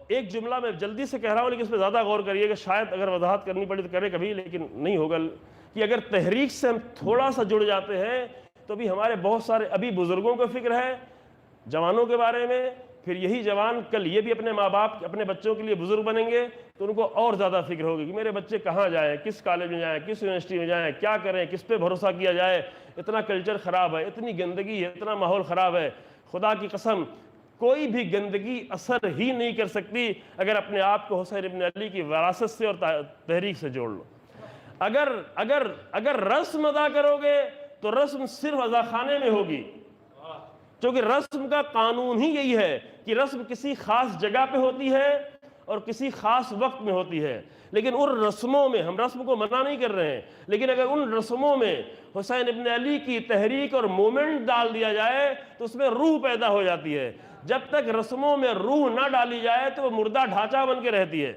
ایک جملہ میں جلدی سے کہہ رہا ہوں لیکن اس پہ زیادہ غور کریے کہ شاید اگر وضاحت کرنی پڑی تو کرے کبھی، لیکن نہیں ہوگا. کہ اگر تحریک سے ہم تھوڑا سا جڑ جاتے ہیں تو بھی ہمارے بہت سارے ابھی بزرگوں کو فکر ہے جوانوں کے بارے میں، پھر یہی جوان کل یہ بھی اپنے ماں باپ اپنے بچوں کے لیے بزرگ بنیں گے تو ان کو اور زیادہ فکر ہوگی کہ میرے بچے کہاں جائیں، کس کالج میں جائیں، کس یونیورسٹی میں جائیں، کیا کریں، کس پہ بھروسہ کیا جائے. اتنا کلچر خراب ہے، اتنی گندگی ہے، اتنا ماحول خراب ہے. خدا کی قسم کوئی بھی گندگی اثر ہی نہیں کر سکتی اگر اپنے آپ کو حسین ابن علی کی وراثت سے اور تحریک سے جوڑ لو. اگر رسم ادا کرو گے تو رسم صرف عزا خانے میں ہوگی، کیونکہ رسم کا قانون ہی یہی ہے کہ رسم کسی خاص جگہ پہ ہوتی ہے اور کسی خاص وقت میں ہوتی ہے. لیکن ان رسموں میں، ہم رسم کو منع نہیں کر رہے ہیں، لیکن اگر ان رسموں میں حسین ابن علی کی تحریک اور مومنٹ ڈال دیا جائے تو اس میں روح پیدا ہو جاتی ہے. جب تک رسموں میں روح نہ ڈالی جائے تو وہ مردہ ڈھانچہ بن کے رہتی ہے.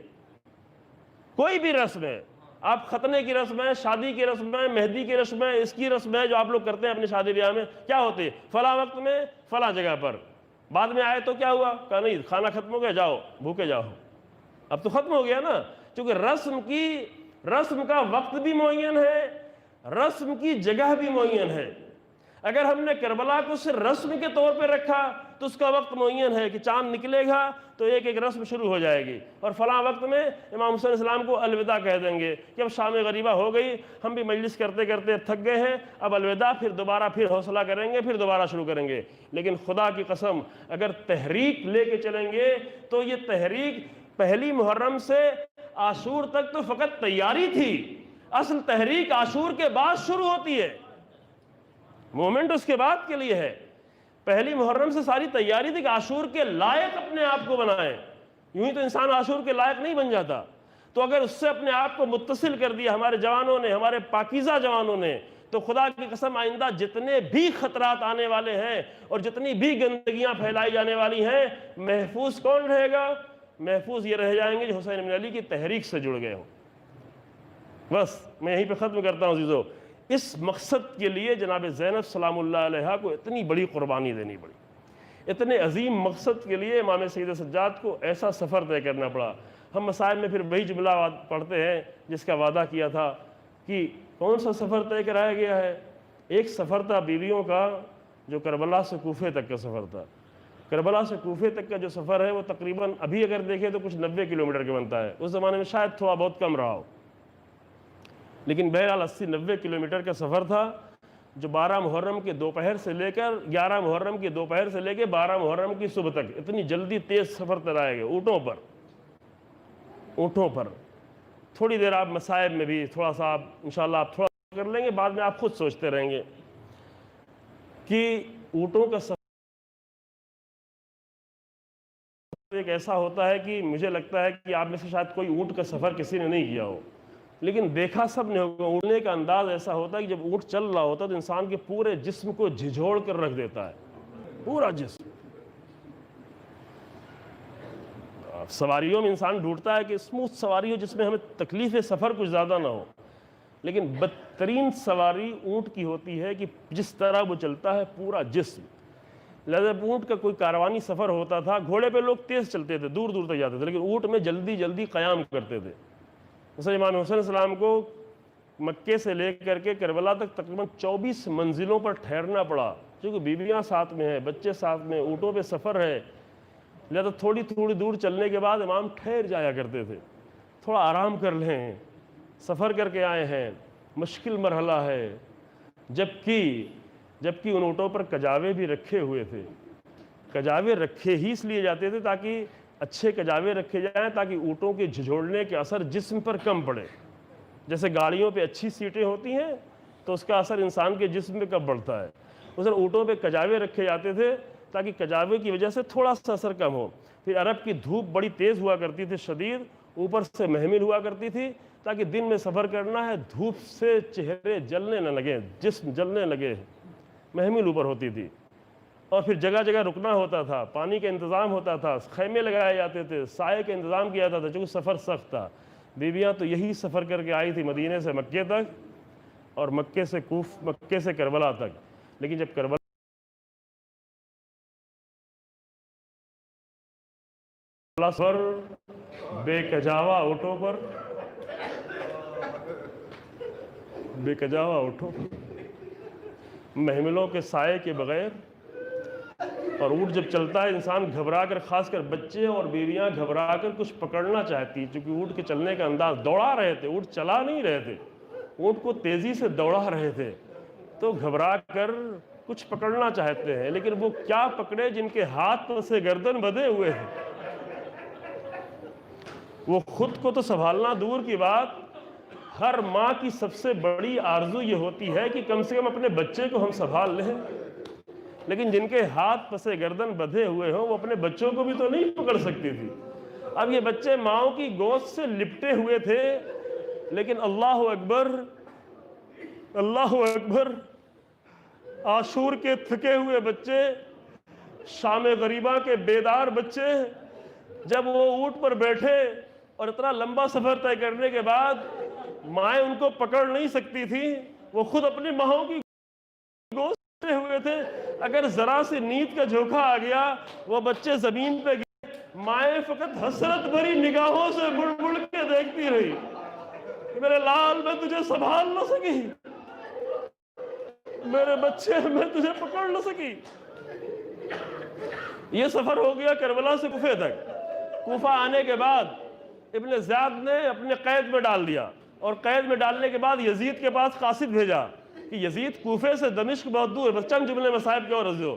کوئی بھی رسم ہے، آپ ختنے کی رسم ہے، شادی کی رسم ہے، مہندی کی رسم ہے، اس کی رسم ہے جو آپ لوگ کرتے ہیں اپنی شادی بیاہ میں، کیا ہوتے فلاں وقت میں فلاں جگہ پر، بعد میں آئے تو کیا ہوا، کہا نہیں کھانا ختم ہو گیا، جاؤ بھوکے جاؤ. اب تو ختم ہو گیا نا، کیونکہ رسم کا وقت بھی معین ہے، رسم کی جگہ بھی معین ہے. اگر ہم نے کربلا کو صرف رسم کے طور پہ رکھا تو اس کا وقت معین ہے کہ چاند نکلے گا تو ایک ایک رسم شروع ہو جائے گی، اور فلاں وقت میں امام حسین السلام کو الوداع کہہ دیں گے کہ اب شام غریبہ ہو گئی، ہم بھی مجلس کرتے کرتے تھک گئے ہیں، اب الوداع، پھر دوبارہ پھر حوصلہ کریں گے، پھر دوبارہ شروع کریں گے. لیکن خدا کی قسم اگر تحریک لے کے چلیں گے تو یہ تحریک پہلی محرم سے عاشور تک تو فقط تیاری تھی، اصل تحریک عاشور کے بعد شروع ہوتی ہے، مومنٹ اس کے بعد کے لیے ہے. پہلی محرم سے ساری تیاری تھی کہ عاشور کے لائق اپنے آپ کو بنائیں. یوں ہی تو انسان عاشور کے لائق نہیں بن جاتا. تو اگر اس سے اپنے آپ کو متصل کر دیا ہمارے جوانوں نے، ہمارے پاکیزہ جوانوں نے، تو خدا کی قسم آئندہ جتنے بھی خطرات آنے والے ہیں اور جتنی بھی گندگیاں پھیلائی جانے والی ہیں، محفوظ کون رہے گا؟ محفوظ یہ رہ جائیں گے جو حسین بن علی کی تحریک سے جڑ گئے ہوں۔ بس میں یہیں پہ ختم کرتا ہوں عزیزو۔ اس مقصد کے لیے جناب زینب سلام اللہ علیہا کو اتنی بڑی قربانی دینی پڑی، اتنے عظیم مقصد کے لیے امام سید سجاد کو ایسا سفر طے کرنا پڑا۔ ہم مصائب میں پھر وہی جملہ پڑھتے ہیں جس کا وعدہ کیا تھا کہ کون سا سفر طے کرایا گیا ہے؟ ایک سفر تھا بیویوں کا جو کربلا سے کوفے تک کا سفر تھا۔ کربلا سے کوفے تک کا جو سفر ہے وہ تقریباً ابھی اگر دیکھیں تو کچھ 90 کلومیٹر کا بنتا ہے، اس زمانے میں شاید تھوڑا بہت کم رہا ہو، لیکن بہرحال 80-90 کلومیٹر کا سفر تھا، جو 12 محرم کے دوپہر سے لے کر 11 محرم کے دوپہر سے لے کے 12 محرم کی صبح تک اتنی جلدی تیز سفر طے گئے اونٹوں پر۔ تھوڑی دیر آپ مصائب میں بھی تھوڑا سا آپ انشاءاللہ آپ تھوڑا کر لیں گے، بعد میں آپ خود سوچتے رہیں گے کہ اونٹوں کا سفر ایک ایسا ہوتا ہے کہ مجھے لگتا ہے کہ آپ میں سے شاید کوئی اونٹ کا سفر کسی نے نہیں کیا ہو، لیکن دیکھا سب نے ہوگا۔ اڑنے کا انداز ایسا ہوتا ہے کہ جب اونٹ چل رہا ہوتا ہے تو انسان کے پورے جسم کو جھجھوڑ کر رکھ دیتا ہے، پورا جسم۔ سواریوں میں انسان ڈھونڈتا ہے کہ اسموتھ سواری ہو جس میں ہمیں تکلیف سفر کچھ زیادہ نہ ہو، لیکن بدترین سواری اونٹ کی ہوتی ہے کہ جس طرح وہ چلتا ہے پورا جسم۔ لہذا اونٹ کا کوئی کاروانی سفر ہوتا تھا، گھوڑے پہ لوگ تیز چلتے تھے، دور دور تک جاتے تھے، لیکن اونٹ میں جلدی جلدی قیام کرتے تھے۔ مثلا امام حسین السلام کو مکے سے لے کر کے کربلا تک تقریباً 24 منزلوں پر ٹھہرنا پڑا، کیونکہ بیویاں ساتھ میں ہیں، بچے ساتھ میں، اونٹوں پہ سفر ہے، لہذا تھوڑی تھوڑی دور چلنے کے بعد امام ٹھہر جایا کرتے تھے، تھوڑا آرام کر لیں، سفر کر کے آئے ہیں، مشکل مرحلہ ہے۔ جبکہ ان اونٹوں پر کجاوے بھی رکھے ہوئے تھے۔ کجاوے رکھے ہی اس لیے جاتے تھے تاکہ اچھے کجاوے رکھے جائیں، تاکہ اونٹوں کے جھجھوڑنے کے اثر جسم پر کم پڑے۔ جیسے گاڑیوں پہ اچھی سیٹیں ہوتی ہیں تو اس کا اثر انسان کے جسم پہ کم پڑتا ہے، اس طرح اونٹوں پہ کجاوے رکھے جاتے تھے تاکہ کجاوے کی وجہ سے تھوڑا سا اثر کم ہو۔ پھر عرب کی دھوپ بڑی تیز ہوا کرتی تھی، شدید، اوپر سے محمل ہوا کرتی تھی، تاکہ دن میں سفر کرنا ہے، دھوپ سے چہرے جلنے نہ لگے، جسم جلنے لگے، محمل اوپر ہوتی تھی۔ اور پھر جگہ جگہ رکنا ہوتا تھا، پانی کا انتظام ہوتا تھا، خیمے لگائے جاتے تھے، سائے کا انتظام کیا جاتا تھا، چونکہ سفر سخت تھا۔ بیویاں تو یہی سفر کر کے آئی تھی مدینے سے مکے تک اور مکے سے کربلا تک، لیکن جب کربلا سفر بے کجاوا اونٹوں پر، محملوں کے سائے کے بغیر، اور اونٹ جب چلتا ہے انسان گھبرا کر، خاص کر بچے اور بیویاں گھبرا کر کچھ پکڑنا چاہتی ہیں، چونکہ اونٹ کے چلنے کا انداز، دوڑا رہے تھے، اونٹ چلا نہیں رہے تھے، اونٹ کو تیزی سے دوڑا رہے تھے، تو گھبرا کر کچھ پکڑنا چاہتے ہیں، لیکن وہ کیا پکڑے جن کے ہاتھ سے گردن بدھے ہوئے ہیں۔ وہ خود کو تو سنبھالنا دور کی بات، ہر ماں کی سب سے بڑی آرزو یہ ہوتی ہے کہ کم سے کم اپنے بچے کو ہم سنبھال لیں، لیکن جن کے ہاتھ پسے گردن بدھے ہوئے ہوں وہ اپنے بچوں کو بھی تو نہیں پکڑ سکتی تھی۔ اب یہ بچے ماؤں کی گود سے لپٹے ہوئے تھے، لیکن اللہ اکبر، اللہ اکبر، عاشور کے تھکے ہوئے بچے، شام غریبہ کے بیدار بچے، جب وہ اونٹ پر بیٹھے اور اتنا لمبا سفر طے کرنے کے بعد مائیں ان کو پکڑ نہیں سکتی تھی، وہ خود اپنی ماؤں کی گود سے ہوئے تھے، اگر ذرا سے نیند کا جھونکا آ گیا وہ بچے زمین پہ گئے، مائیں فقط حسرت بھری نگاہوں سے مڑ مڑ کے دیکھتی رہی، میرے لال میں تجھے سنبھال نہ سکی، میرے بچے میں تجھے پکڑ نہ سکی۔ یہ سفر ہو گیا کربلا سے کوفے تک۔ کوفہ آنے کے بعد ابن زیاد نے اپنے قید میں ڈال دیا، اور قید میں ڈالنے کے بعد یزید کے پاس قاصد بھیجا کہ یزید کوفے سے دمشق بہت دور ہے، بس چند جملے مصائب کے اور رضیو،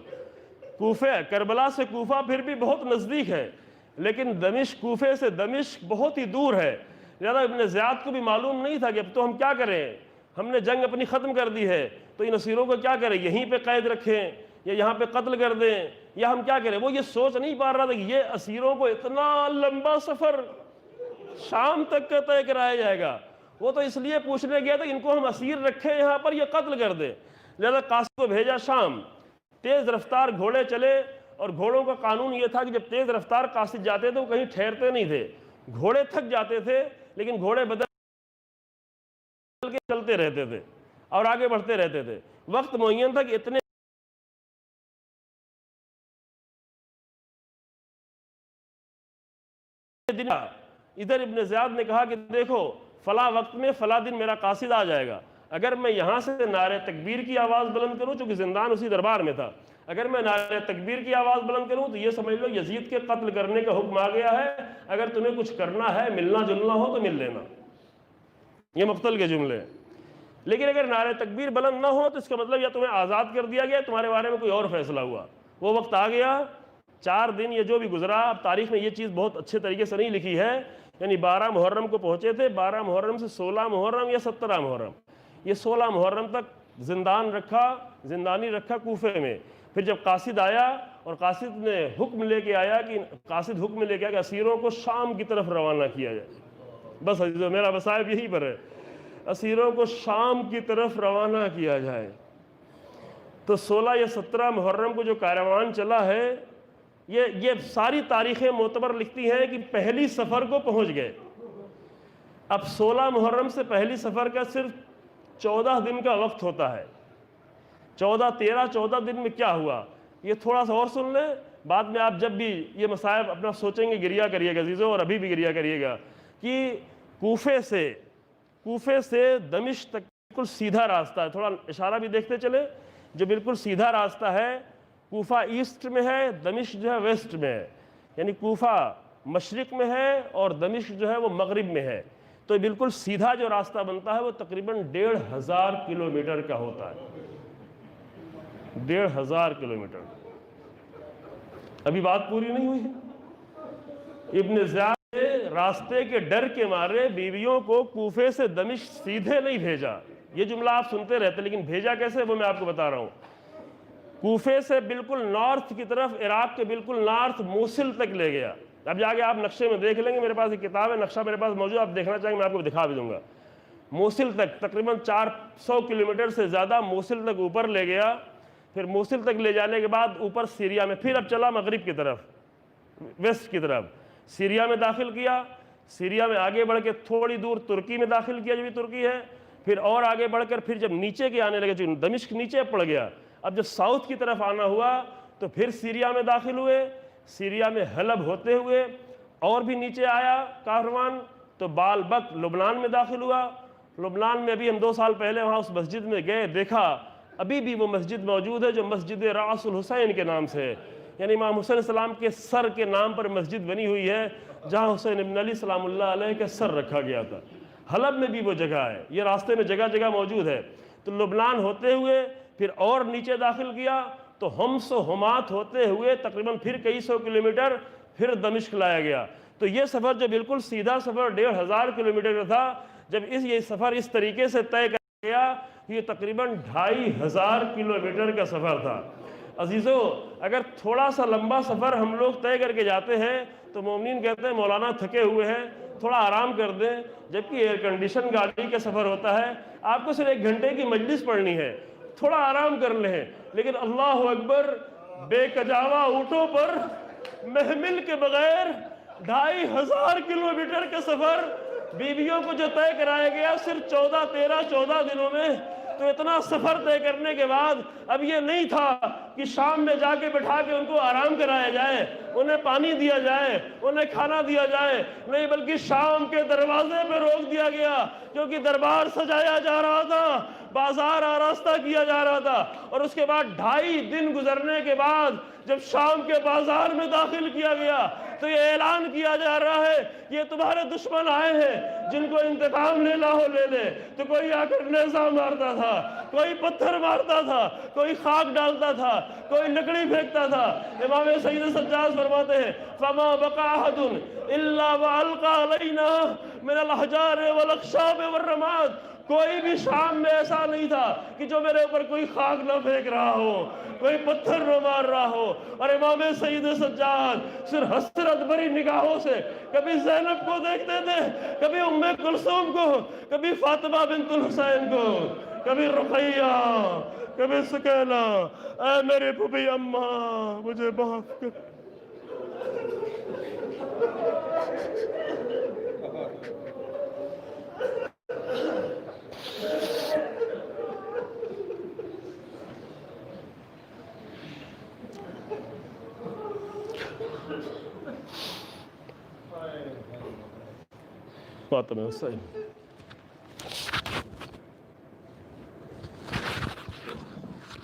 کربلا سے کوفہ پھر بھی بہت نزدیک ہے، لیکن کوفے سے دمشق بہت ہی دور ہے، لہذا ابن زیاد کو بھی معلوم نہیں تھا کہ اب تو ہم کیا کریں، ہم نے جنگ اپنی ختم کر دی ہے تو ان اسیروں کو کیا کریں، یہیں پہ قید رکھیں یا یہاں پہ قتل کر دیں یا ہم کیا کریں۔ وہ یہ سوچ نہیں پا رہا تھا کہ یہ اسیروں کو اتنا لمبا سفر شام تک کا طے کرایا جائے گا، وہ تو اس لیے پوچھنے گیا تھا کہ ان کو ہم اسیر رکھے یہاں پر، یہ قتل کر دیں، لہذا قاصد کو بھیجا شام۔ تیز رفتار گھوڑے چلے، اور گھوڑوں کا قانون یہ تھا کہ جب تیز رفتار قاصد جاتے تھے وہ کہیں ٹھہرتے نہیں تھے، گھوڑے تھک جاتے تھے لیکن گھوڑے بدل کے چلتے رہتے تھے اور آگے بڑھتے رہتے تھے۔ وقت معین تھا کہ اتنے دن، ادھر ابن زیاد نے کہا کہ دیکھو فلاں وقت میں فلاں دن میرا قاصد آ جائے گا، اگر میں یہاں سے نعرہ تکبیر کی آواز بلند کروں، چونکہ زندان اسی دربار میں تھا، اگر میں نعرہ تکبیر کی آواز بلند کروں تو یہ سمجھ لو یزید کے قتل کرنے کا حکم آ گیا ہے، اگر تمہیں کچھ کرنا ہے، ملنا جلنا ہو تو مل لینا۔ یہ مقتل کے جملے۔ لیکن اگر نعرہ تکبیر بلند نہ ہو تو اس کا مطلب یا تمہیں آزاد کر دیا گیا، تمہارے بارے میں کوئی اور فیصلہ ہوا۔ وہ وقت آ گیا، 4 دن یہ جو بھی گزرا، اب تاریخ میں یہ چیز بہت اچھے طریقے سے نہیں لکھی ہے، یعنی 12 محرم کو پہنچے تھے، 12 محرم سے 16 محرم یا 17 محرم، یہ 16 محرم تک زندانی رکھا کوفے میں۔ پھر جب قاصد آیا اور قاصد نے حکم لے کے آیا کہ اسیروں کو شام کی طرف روانہ کیا جائے، بس عزیزو میرا مصائب یہی پر ہے، اسیروں کو شام کی طرف روانہ کیا جائے۔ تو 16 یا 17 محرم کو جو کاروان چلا ہے، یہ ساری تاریخیں معتبر لکھتی ہیں کہ پہلی سفر کو پہنچ گئے۔ اب 16 محرم سے پہلی سفر کا صرف 14 دن کا وقت ہوتا ہے۔ 14 دن میں کیا ہوا یہ تھوڑا سا اور سن لیں، بعد میں آپ جب بھی یہ مصائب اپنا سوچیں گے گریا کریے گا عزیزو، اور ابھی بھی گریا کریے گا کہ کوفے سے دمشق تک بالکل سیدھا راستہ ہے۔ تھوڑا اشارہ بھی دیکھتے چلے، جو بالکل سیدھا راستہ ہے، کوفہ ایسٹ میں ہے، دمشق جو ہے ویسٹ میں ہے، یعنی کوفہ مشرق میں ہے اور دمشق جو ہے وہ مغرب میں ہے۔ تو بالکل سیدھا جو راستہ بنتا ہے وہ تقریباً 1500 کلومیٹر کا ہوتا ہے، 1500 کلومیٹر۔ ابھی بات پوری نہیں ہوئی۔ ابن زیاد نے راستے کے ڈر کے مارے بیویوں کو کوفے سے دمشق سیدھے نہیں بھیجا۔ یہ جملہ آپ سنتے رہتے، لیکن بھیجا کیسے وہ میں آپ کو بتا رہا ہوں۔ کوفے سے بالکل نارتھ کی طرف، عراق کے بالکل نارتھ موصل تک لے گیا۔ اب جا کے آپ نقشے میں دیکھ لیں گے، میرے پاس ایک کتاب ہے، نقشہ میرے پاس موجود، آپ دیکھنا چاہیں گے میں آپ کو دکھا بھی دوں گا۔ موصل تک تقریباً 400 کلومیٹر سے زیادہ موصل تک اوپر لے گیا۔ پھر موصل تک لے جانے کے بعد اوپر سیریا میں، پھر اب چلا مغرب کی طرف، ویسٹ کی طرف، سیریا میں داخل کیا۔ سیریا میں آگے بڑھ کے تھوڑی دور ترکی میں داخل کیا، جو بھی ترکی ہے، پھر اور آگے بڑھ کر پھر جب نیچے کے آنے لگے، جو دمشق نیچے پڑ گیا، اب جب ساؤتھ کی طرف آنا ہوا تو پھر سیریا میں داخل ہوئے۔ سیریا میں حلب ہوتے ہوئے اور بھی نیچے آیا کاروان تو بالبک لبنان میں داخل ہوا۔ لبنان میں ابھی ہم 2 سال پہلے وہاں اس مسجد میں گئے، دیکھا ابھی بھی وہ مسجد موجود ہے جو مسجد رأس الحسین کے نام سے ہے، یعنی امام حسین السلام کے سر کے نام پر مسجد بنی ہوئی ہے، جہاں حسین ابن علی سلام اللہ علیہ کا سر رکھا گیا تھا۔ حلب میں بھی وہ جگہ ہے، یہ راستے میں جگہ جگہ موجود ہے۔ تو لبنان ہوتے ہوئے پھر اور نیچے داخل کیا تو ہمس و ہمات ہوتے ہوئے تقریباً پھر کئی سو کلومیٹر پھر دمشق لایا گیا۔ تو یہ سفر جو بالکل سیدھا سفر 1500 کلومیٹر کا تھا، جب یہ سفر اس طریقے سے طے کر گیا، یہ تقریباً 2500 کلومیٹر کا سفر تھا۔ عزیزو اگر تھوڑا سا لمبا سفر ہم لوگ طے کر کے جاتے ہیں تو مومنین کہتے ہیں مولانا تھکے ہوئے ہیں، تھوڑا آرام کر دیں، جبکہ ایئر کنڈیشن گاڑی کا سفر ہوتا ہے، آپ کو صرف 1 گھنٹے کی مجلس پڑھنی ہے، تھوڑا آرام کر لیں۔ لیکن اللہ اکبر، بے کجاوا اونٹوں پر محمل کے بغیر 2500 کلومیٹر کا سفر بیویوں کو جو طے کرایا گیا صرف 14 دنوں میں۔ تو اتنا سفر طے کرنے کے بعد اب یہ نہیں تھا کہ شام میں جا کے بٹھا کے ان کو آرام کرایا جائے، انہیں پانی دیا جائے، انہیں کھانا دیا جائے، نہیں، بلکہ شام کے دروازے پہ روک دیا گیا، کیونکہ دربار سجایا جا رہا تھا، بازار آراستہ کیا جا رہا تھا۔ اور اس کے بعد 2.5 دن گزرنے کے بعد جب شام کے بازار میں داخل کیا گیا تو یہ اعلان کیا جا رہا ہے یہ تمہارے دشمن آئے ہیں، جن کو انتقام لینا ہو لے لے۔ تو کوئی آ کر نیزہ مارتا تھا، کوئی پتھر مارتا تھا، کوئی خاک ڈالتا تھا، کوئی لکڑی پھینکتا تھا۔ امام سید سجاد فرماتے ہیں فما بقى احد الا والقى علينا من الاحجار والاخشاب والرماد، کوئی بھی شام میں ایسا نہیں تھا کہ جو میرے اوپر کوئی خاک نہ پھینک رہا ہو، کوئی پتھر نہ مار رہا ہو۔ اور امام سید سجاد صرف حسرت بھری نگاہوں سے کبھی زینب کو دیکھتے تھے، کبھی ام کلثوم کو، کبھی فاطمہ بنت الحسین کو، کبھی رقیہ، کبھی سکینہ۔ اے میرے پھوپھی اماں مجھے معاف کر۔ فاطمہ حسین